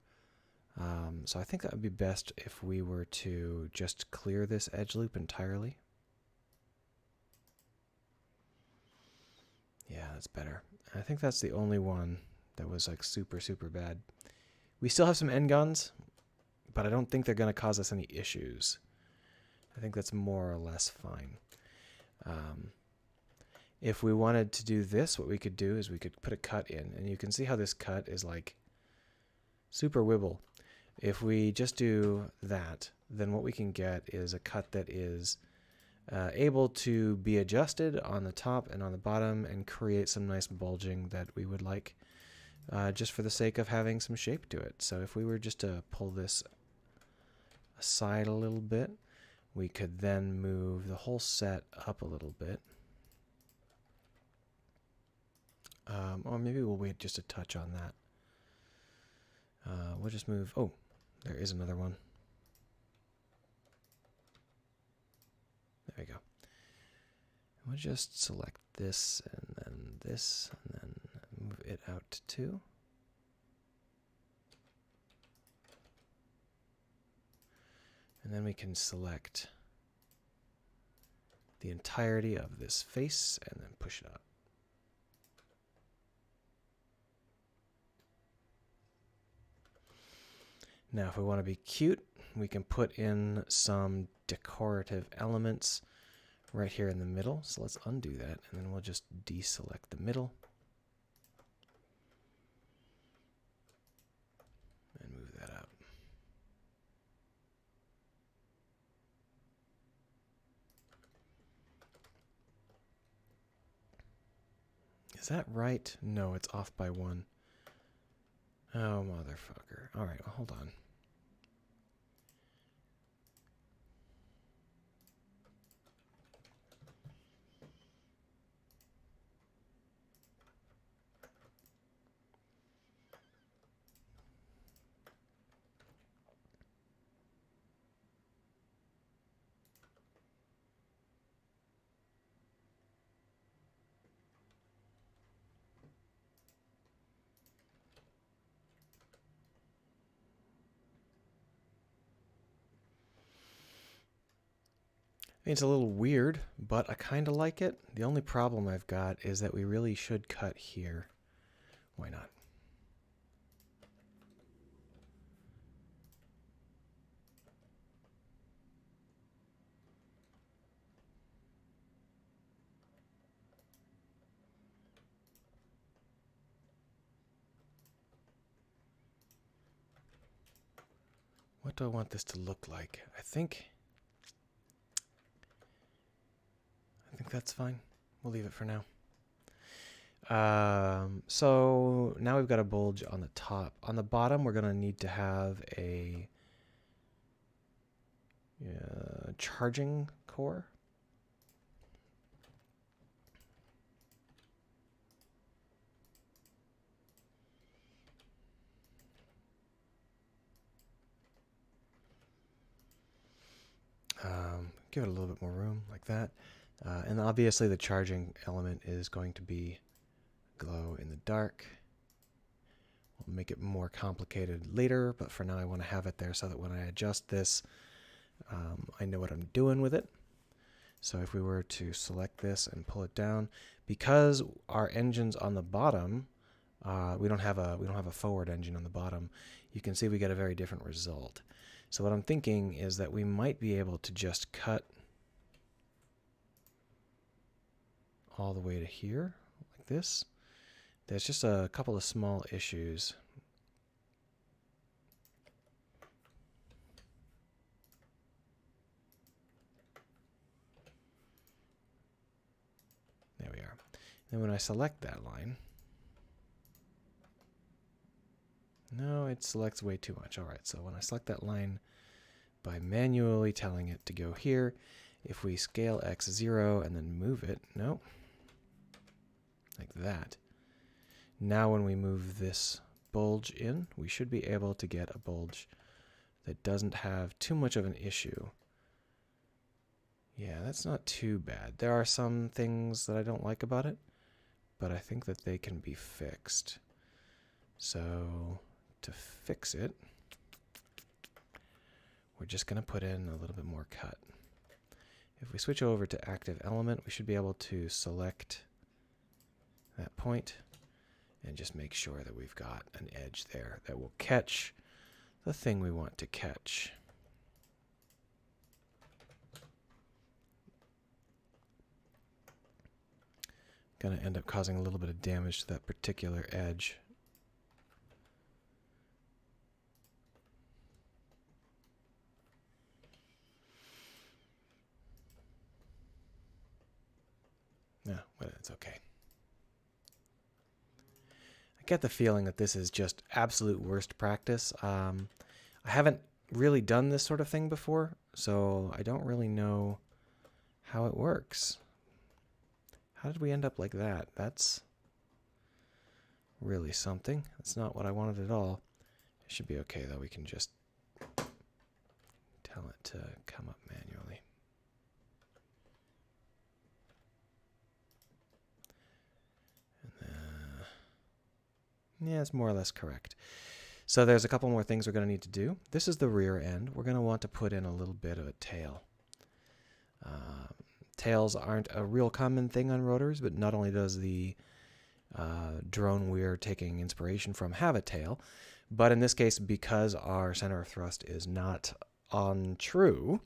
So I think that would be best if we were to just clear this edge loop entirely. Yeah, that's better. I think that's the only one that was like super, super bad. We still have some n-gons, but I don't think they're going to cause us any issues. I think that's more or less fine. If we wanted to do this, what we could do is we could put a cut in, and you can see how this cut is like super wibble. If we just do that, then what we can get is a cut that is able to be adjusted on the top and on the bottom and create some nice bulging that we would like, just for the sake of having some shape to it. So if we were just to pull this aside a little bit, we could then move the whole set up a little bit. Or maybe we'll wait just a touch on that. We'll just move... Oh, there is another one. There we go. We'll just select this, and then move it out to 2. And then we can select the entirety of this face and then push it up. Now, if we want to be cute, we can put in some decorative elements right here in the middle. So let's undo that, and then we'll just deselect the middle. And move that up. Is that right? No, it's off by 1. Oh, motherfucker. All right, well, hold on. It's a little weird, but I kind of like it. The only problem I've got is that we really should cut here. Why not? What do I want this to look like? I think think that's fine. We'll leave it for now. So now we've got a bulge on the top. On the bottom, we're going to need to have a charging core. Give it a little bit more room like that. And obviously the charging element is going to be glow in the dark. We'll make it more complicated later, but for now I want to have it there so that when I adjust this, I know what I'm doing with it. So if we were to select this and pull it down, because our engine's on the bottom, we don't have a forward engine on the bottom, you can see we get a very different result. So what I'm thinking is that we might be able to just cut all the way to here, like this. There's just a couple of small issues. There we are. Then when I select that line, no, it selects way too much. All right, so when I select that line by manually telling it to go here, if we scale x0 and then move it, no, like that. Now when we move this bulge in, we should be able to get a bulge that doesn't have too much of an issue. Yeah, that's not too bad. There are some things that I don't like about it, but I think that they can be fixed. So to fix it, we're just going to put in a little bit more cut. If we switch over to active element, we should be able to select that point and just make sure that we've got an edge there that will catch the thing we want to catch. Going to end up causing a little bit of damage to that particular edge. No, but it's okay. I get the feeling that this is just absolute worst practice. I haven't really done this sort of thing before, so I don't really know how it works. How did we end up like that? That's really something. That's not what I wanted at all. It should be okay, though. We can just tell it to come up manually. Yeah, it's more or less correct. So there's a couple more things we're going to need to do. This is the rear end. We're going to want to put in a little bit of a tail. Tails aren't a real common thing on rotors, but not only does the drone we're taking inspiration from have a tail, but in this case, because our center of thrust is not on true,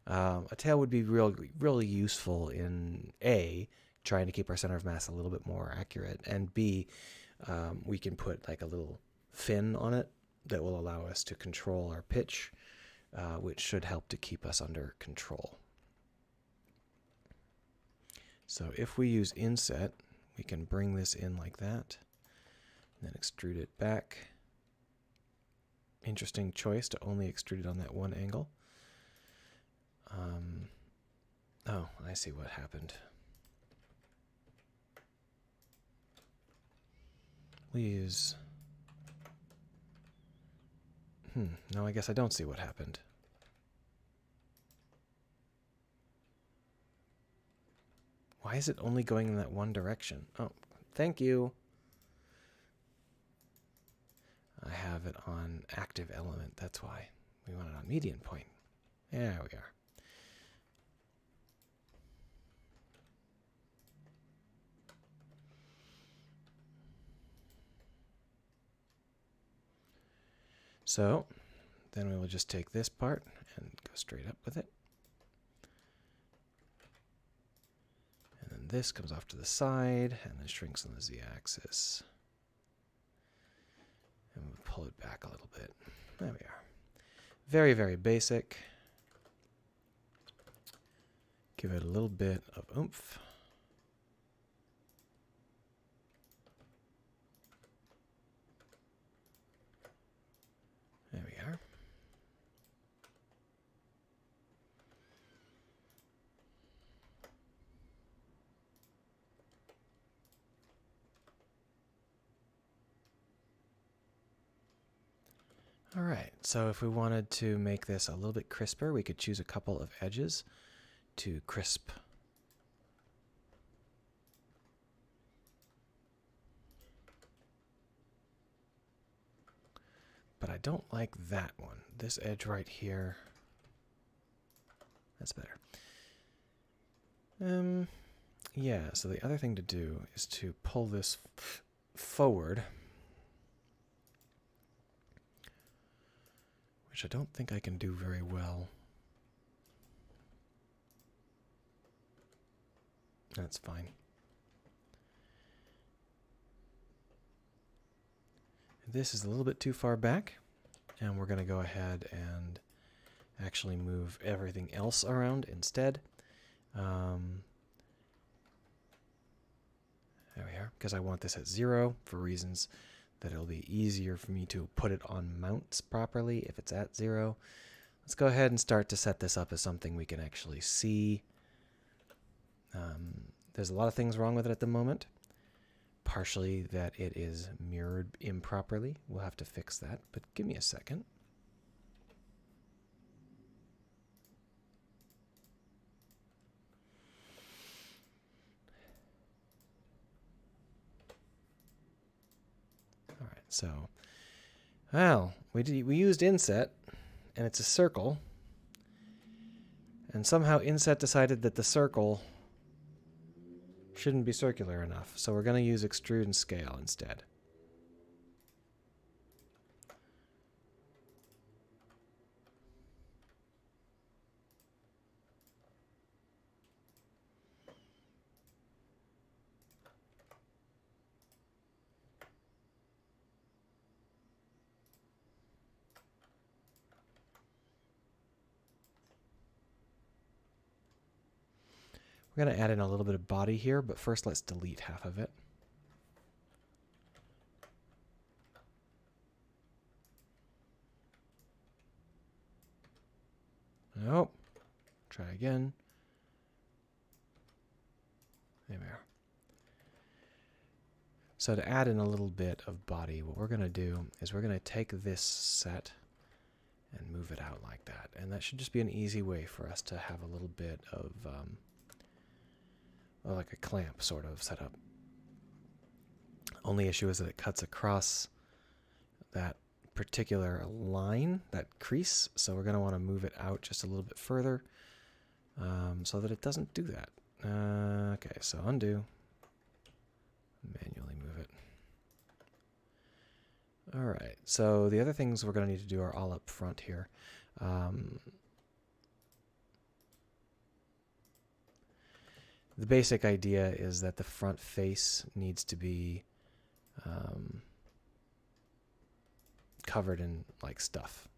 a tail would be really useful in A, trying to keep our center of mass a little bit more accurate, and B, we can put like a little fin on it that will allow us to control our pitch, which should help to keep us under control. So if we use inset, we can bring this in like that, and then extrude it back. Interesting choice to only extrude it on that one angle. Oh, I see what happened. We'll use... no, I guess I don't see what happened. Why is it only going in that one direction? Oh, thank you. I have it on active element, that's why. We want it on median point. There we are. So then we will just take this part and go straight up with it. And then this comes off to the side and then shrinks on the z-axis. And we'll pull it back a little bit. There we are. Very, very basic. Give it a little bit of oomph. There we are. All right, so if we wanted to make this a little bit crisper, we could choose a couple of edges to crisp. But I don't like that one. This edge right here, that's better. Yeah, so the other thing to do is to pull this forward, which I don't think I can do very well. That's fine. This is a little bit too far back, and we're going to go ahead and actually move everything else around instead. There we are, because I want this at 0 for reasons that it'll be easier for me to put it on mounts properly if it's at 0. Let's go ahead and start to set this up as something we can actually see. There's a lot of things wrong with it at the moment. Partially that it is mirrored improperly. We'll have to fix that, but give me a second. All right, so, well, we used inset, and it's a circle, and somehow inset decided that the circle shouldn't be circular enough, so we're going to use extrude and scale instead. We're going to add in a little bit of body here, but first let's delete half of it. Nope. Try again. There we are. So to add in a little bit of body, what we're going to do is we're going to take this set and move it out like that. And that should just be an easy way for us to have a little bit of like a clamp sort of setup. Only issue is that it cuts across that particular line, that crease, so we're going to want to move it out just a little bit further so that it doesn't do that. Okay, so undo, manually move it. All right, so the other things we're going to need to do are all up front here. The basic idea is that the front face needs to be covered in like stuff.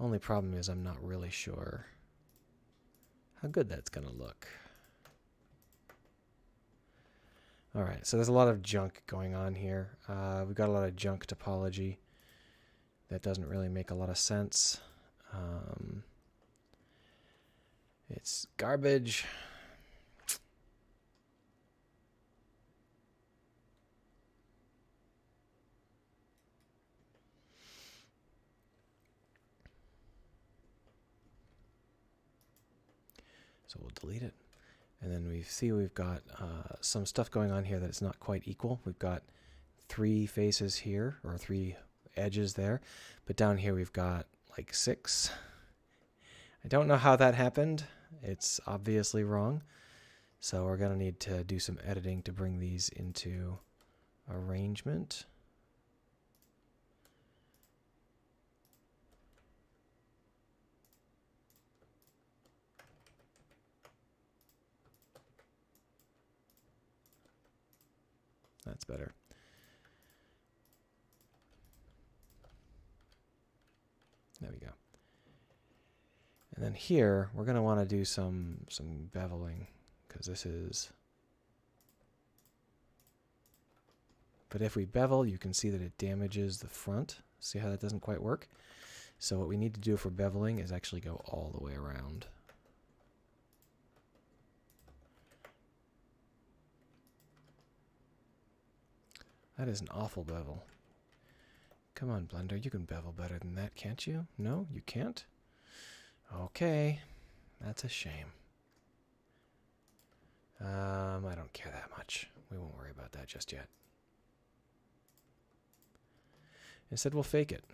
Only problem is I'm not really sure how good that's going to look. All right, so there's a lot of junk going on here. We've got a lot of junk topology that doesn't really make a lot of sense. It's garbage. So we'll delete it. And then we've got some stuff going on here that it's not quite equal. We've got 3 faces here, or 3 edges there. But down here we've got like 6. I don't know how that happened. It's obviously wrong. So we're going to need to do some editing to bring these into arrangement. That's better. There we go. And then here, we're going to want to do some beveling, because this is... But if we bevel, you can see that it damages the front. See how that doesn't quite work? So what we need to do for beveling is actually go all the way around. That is an awful bevel. Come on, Blender, you can bevel better than that, can't you? No, you can't? Okay, that's a shame. I don't care that much. We won't worry about that just yet. Instead, we'll fake it.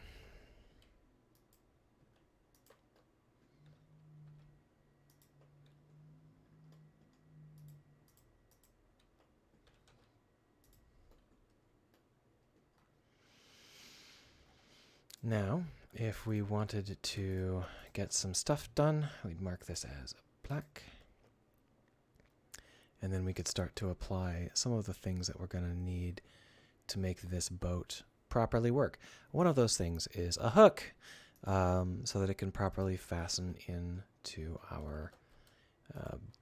Now, if we wanted to get some stuff done, we'd mark this as black. And then we could start to apply some of the things that we're going to need to make this boat properly work. One of those things is a hook, so that it can properly fasten into our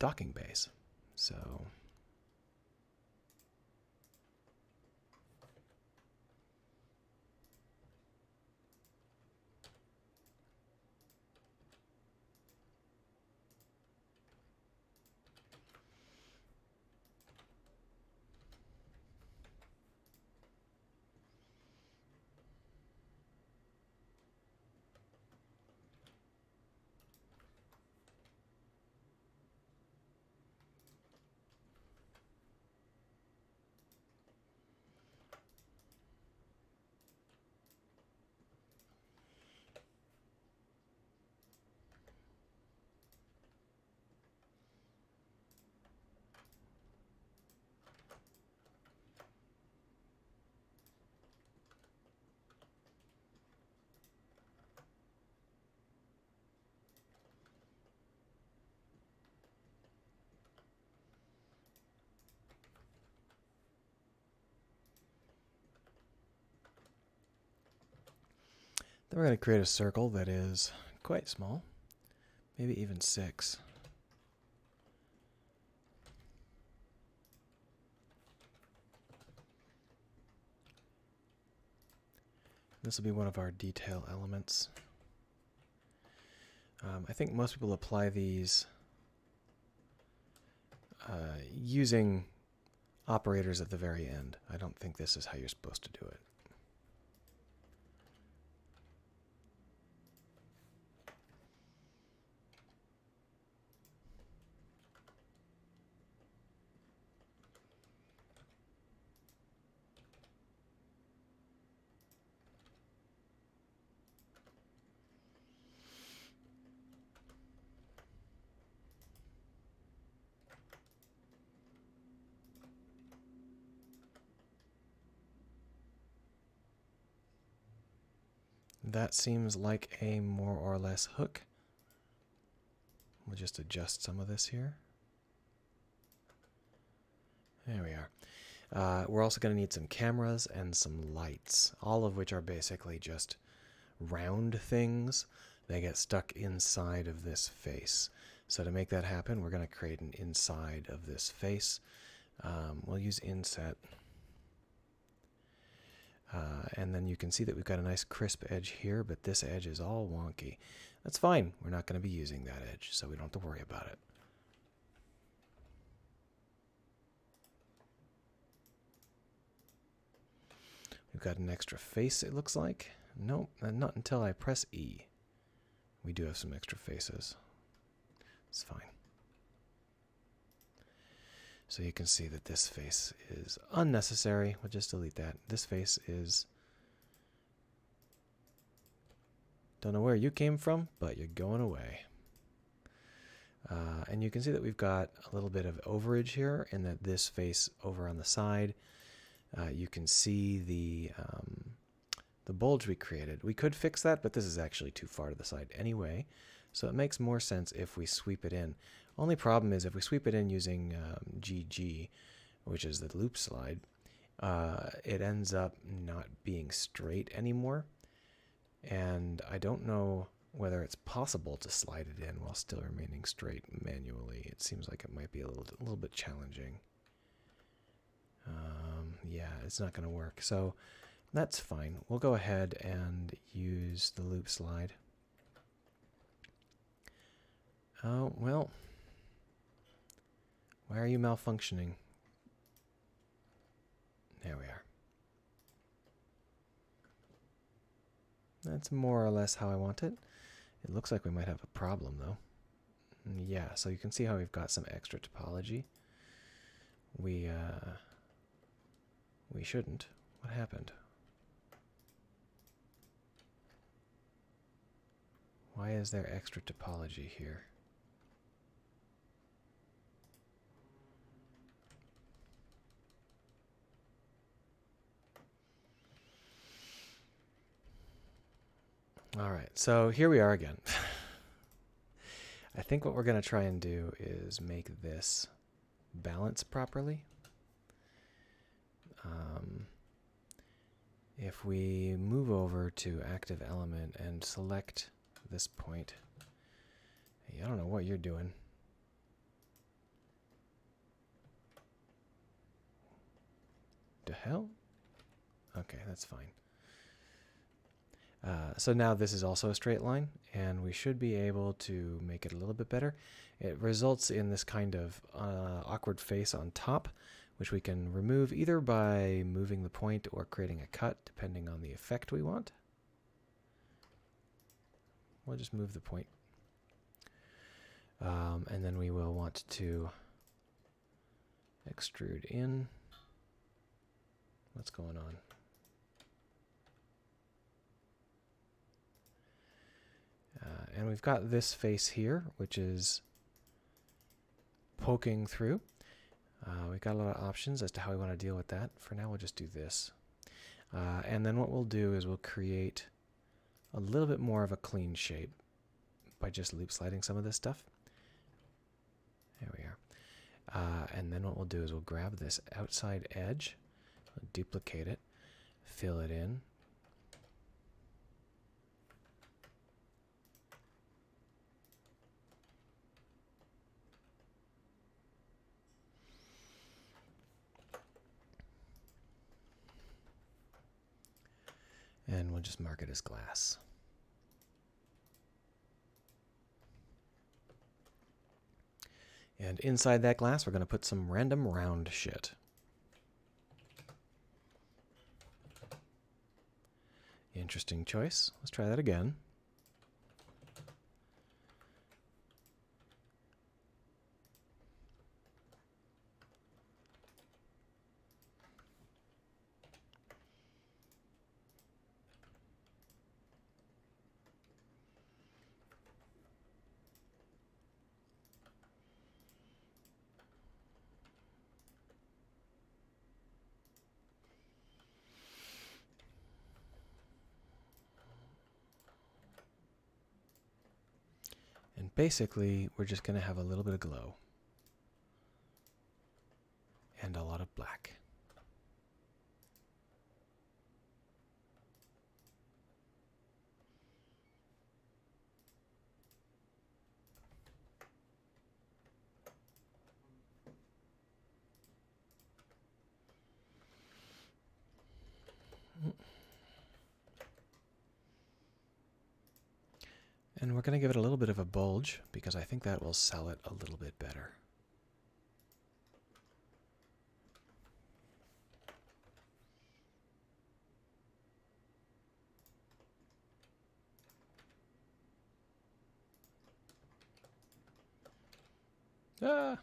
docking bays. So then we're going to create a circle that is quite small, maybe even 6. This will be one of our detail elements. I think most people apply these using operators at the very end. I don't think this is how you're supposed to do it. That seems like a more or less hook. We'll just adjust some of this here. There we are. We're also going to need some cameras and some lights, all of which are basically just round things. They get stuck inside of this face. So to make that happen, we're going to create an inside of this face. We'll use inset. And then you can see that we've got a nice crisp edge here, but this edge is all wonky. That's fine. We're not going to be using that edge, so we don't have to worry about it. We've got an extra face, it looks like. Nope, not until I press E. We do have some extra faces. It's fine. So you can see that this face is unnecessary. We'll just delete that. This face is... Don't know where you came from, but you're going away. And you can see that we've got a little bit of overage here, and that this face over on the side, you can see the bulge we created. We could fix that, but this is actually too far to the side anyway, so it makes more sense if we sweep it in. Only problem is if we sweep it in using GG, which is the loop slide, it ends up not being straight anymore. And I don't know whether it's possible to slide it in while still remaining straight manually. It seems like it might be a little bit challenging. Yeah, it's not going to work. So that's fine. We'll go ahead and use the loop slide. Oh, well. Why are you malfunctioning? There we are. That's more or less how I want it. It looks like we might have a problem, though. Yeah, so you can see how we've got some extra topology. We shouldn't. What happened? Why is there extra topology here? All right, so here we are again. I think what we're going to try and do is make this balance properly. If we move over to active element and select this point, I don't know what you're doing. The hell? Okay, that's fine. So now this is also a straight line, and we should be able to make it a little bit better. It results in this kind of awkward face on top, which we can remove either by moving the point or creating a cut, depending on the effect we want. We'll just move the point. And then we will want to extrude in. What's going on? And we've got this face here, which is poking through. We've got a lot of options as to how we want to deal with that. For now, we'll just do this. And then what we'll do is we'll create a little bit more of a clean shape by just loop sliding some of this stuff. There we are. And then what we'll do is we'll grab this outside edge, duplicate it, fill it in. And we'll just mark it as glass. And inside that glass, we're going to put some random round shit. Interesting choice. Let's try that again. And basically, we're just going to have a little bit of glow. And a lot of black. And we're going to give it a little bit of a bulge, because I think that will sell it a little bit better. Ah!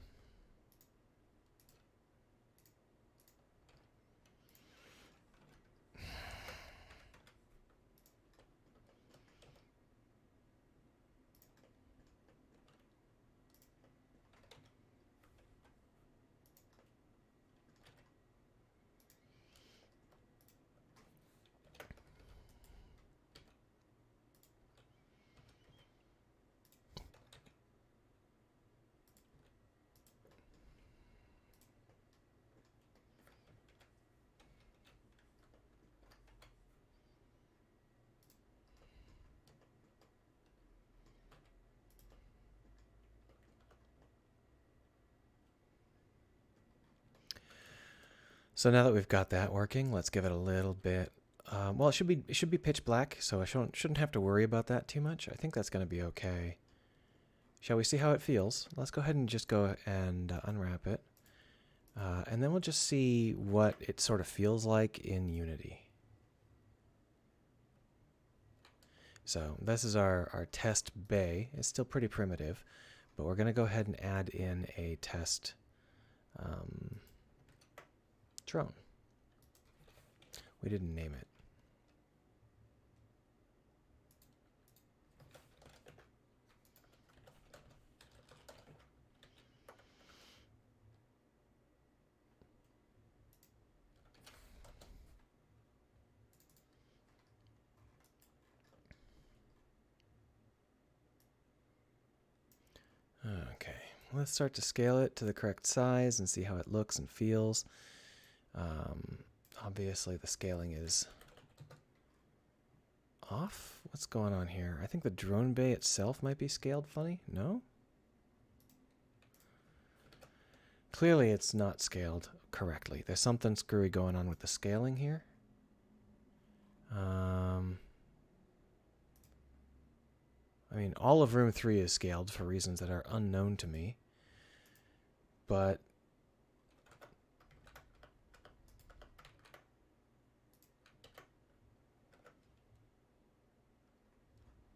So now that we've got that working, let's give it a little bit. Well, it should be pitch black, so I shouldn't have to worry about that too much. I think that's going to be okay. Shall we see how it feels? Let's go ahead and just go and unwrap it. And then we'll just see what it sort of feels like in Unity. So this is our test bay. It's still pretty primitive, but we're going to go ahead and add in a test drone. We didn't name it. Okay, let's start to scale it to the correct size and see how it looks and feels. Obviously the scaling is off. What's going on here? I think the drone bay itself might be scaled funny. No? Clearly it's not scaled correctly. There's something screwy going on with the scaling here. I mean, all of room 3 is scaled for reasons that are unknown to me. But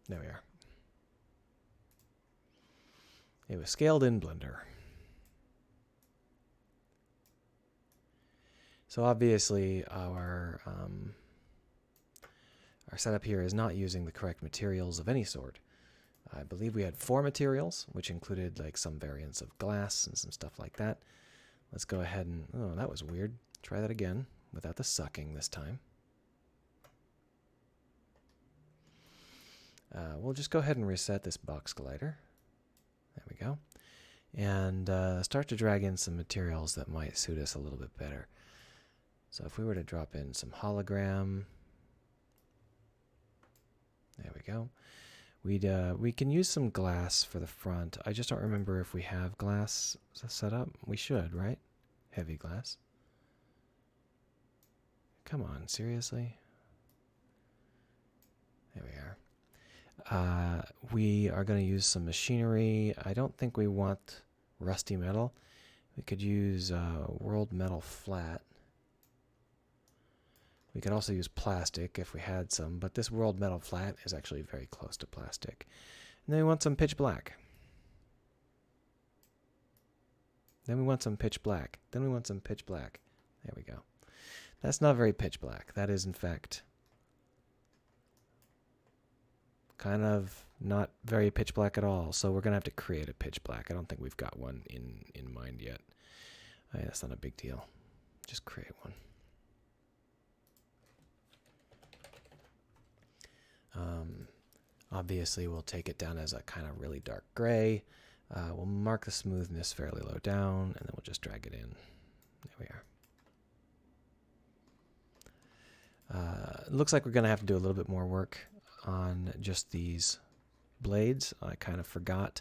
there we are. It was scaled in Blender. So obviously our setup here is not using the correct materials of any sort. I believe we had 4 materials, which included like some variants of glass and some stuff like that. Let's go ahead and, oh, that was weird. Try that again without the sucking this time. We'll just go ahead and reset this box glider. There we go. And start to drag in some materials that might suit us a little bit better. So if we were to drop in some hologram, there we go. We can use some glass for the front. I just don't remember if we have glass set up. We should, right? Heavy glass. Come on, seriously? There we are. We are going to use some machinery. I don't think we want rusty metal. We could use world metal flat. We could also use plastic if we had some, but this world metal flat is actually very close to plastic. And then we want some pitch black. Then we want some pitch black. Then we want some pitch black. There we go. That's not very pitch black. That is, in fact, kind of not very pitch black at all. So we're going to have to create a pitch black. I don't think we've got one in mind yet. That's not a big deal. Just create one. Obviously, we'll take it down as a kind of really dark gray. We'll mark the smoothness fairly low down, and then we'll just drag it in. There we are. It looks like we're going to have to do a little bit more work on just these blades. I kind of forgot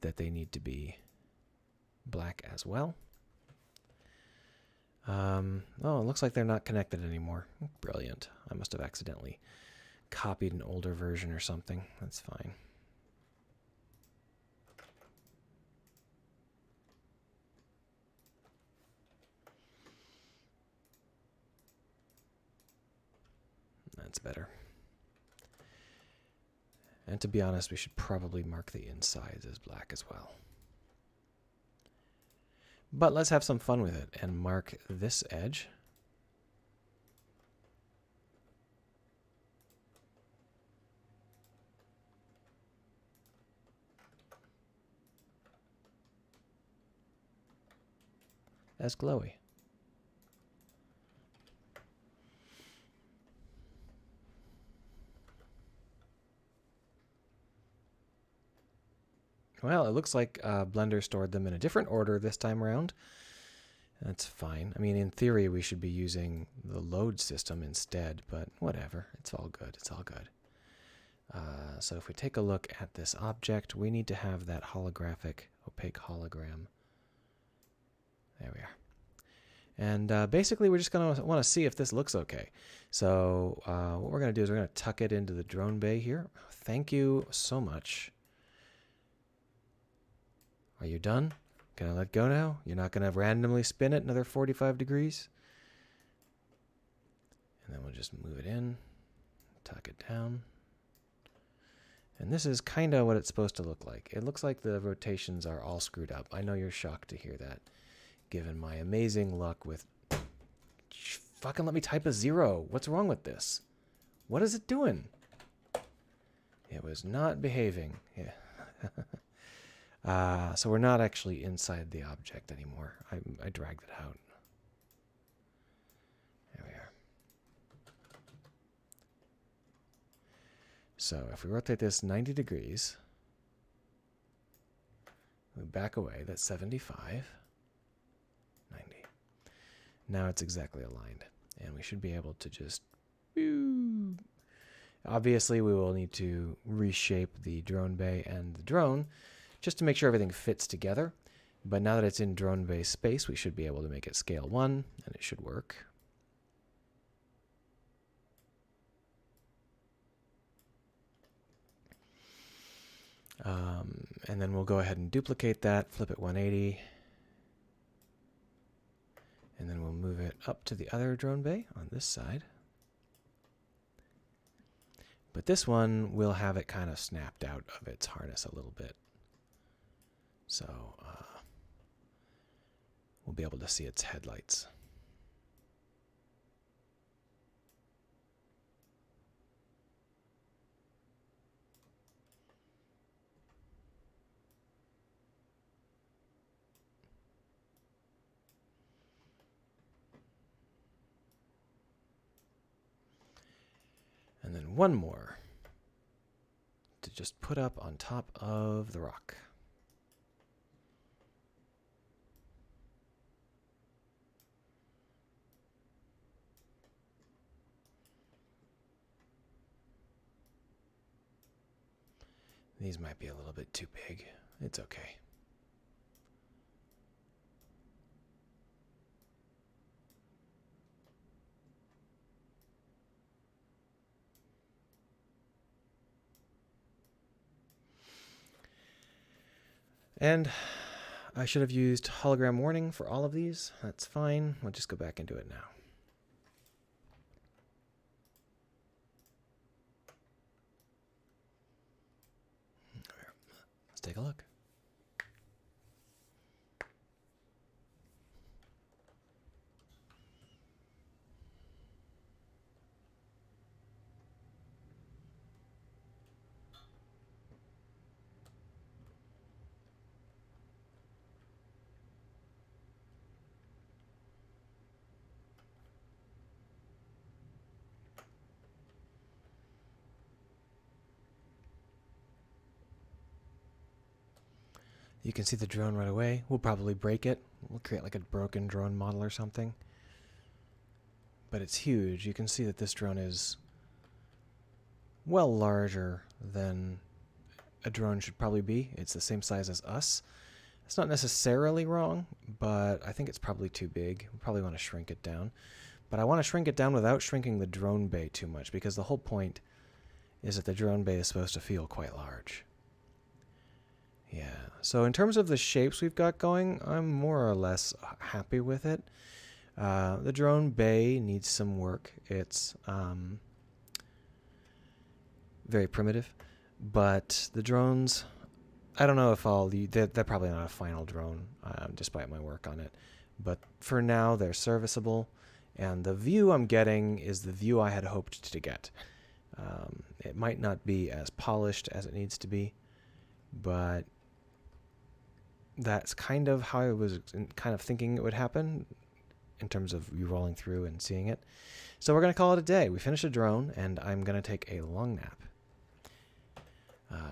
that they need to be black as well. Oh, it looks like they're not connected anymore. Brilliant. I must have accidentally copied an older version or something. That's fine. That's better. And to be honest, we should probably mark the insides as black as well. But let's have some fun with it and mark this edge. As glowy. Well, it looks like Blender stored them in a different order this time around. That's fine. I mean, in theory, we should be using the load system instead, but whatever. It's all good. It's all good. So if we take a look at this object, we need to have that holographic, opaque hologram. There we are. And basically, we're just going to want to see if this looks okay. So what we're going to do is we're going to tuck it into the drone bay here. Thank you so much. Are you done? Can I let go now? You're not going to randomly spin it another 45 degrees? And then we'll just move it in, tuck it down. And this is kind of what it's supposed to look like. It looks like the rotations are all screwed up. I know you're shocked to hear that, given my amazing luck with... Fucking let me type a 0. What's wrong with this? What is it doing? It was not behaving. Yeah. So we're not actually inside the object anymore. I dragged it out. There we are. So if we rotate this 90 degrees, we back away, that's 75, 90. Now it's exactly aligned, and we should be able to just... Obviously, we will need to reshape the drone bay and the drone just to make sure everything fits together. But now that it's in drone bay space, we should be able to make it scale 1, and it should work. And then we'll go ahead and duplicate that, flip it 180, and then we'll move it up to the other drone bay on this side. But this one, we'll have it kind of snapped out of its harness a little bit. So we'll be able to see its headlights. And then one more to just put up on top of the rock. These might be a little bit too big. It's okay. And I should have used hologram warning for all of these. That's fine. We'll just go back into it now. Let's take a look. You can see the drone right away. We'll probably break it. We'll create like a broken drone model or something. But it's huge. You can see that this drone is well larger than a drone should probably be. It's the same size as us. It's not necessarily wrong, but I think it's probably too big. We probably want to shrink it down. But I want to shrink it down without shrinking the drone bay too much, because the whole point is that the drone bay is supposed to feel quite large. Yeah, so in terms of the shapes we've got going, I'm more or less happy with it. The drone bay needs some work. It's very primitive, but the drones, I don't know if they're probably not a final drone, despite my work on it. But for now, they're serviceable, and the view I'm getting is the view I had hoped to get. It might not be as polished as it needs to be, but that's kind of how I was kind of thinking it would happen in terms of you rolling through and seeing it. So we're going to call it a day. We finished a drone, and I'm going to take a long nap.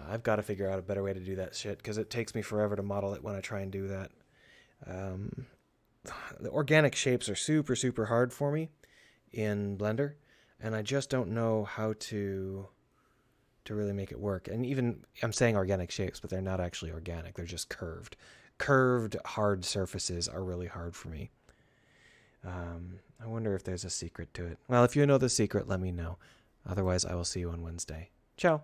I've got to figure out a better way to do that shit, because it takes me forever to model it when I try and do that. The organic shapes are super, super hard for me in Blender, and I just don't know how to really make it work. And even, I'm saying organic shapes, but they're not actually organic. They're just curved. Curved, hard surfaces are really hard for me. I wonder if there's a secret to it. Well, if you know the secret, let me know. Otherwise, I will see you on Wednesday. Ciao.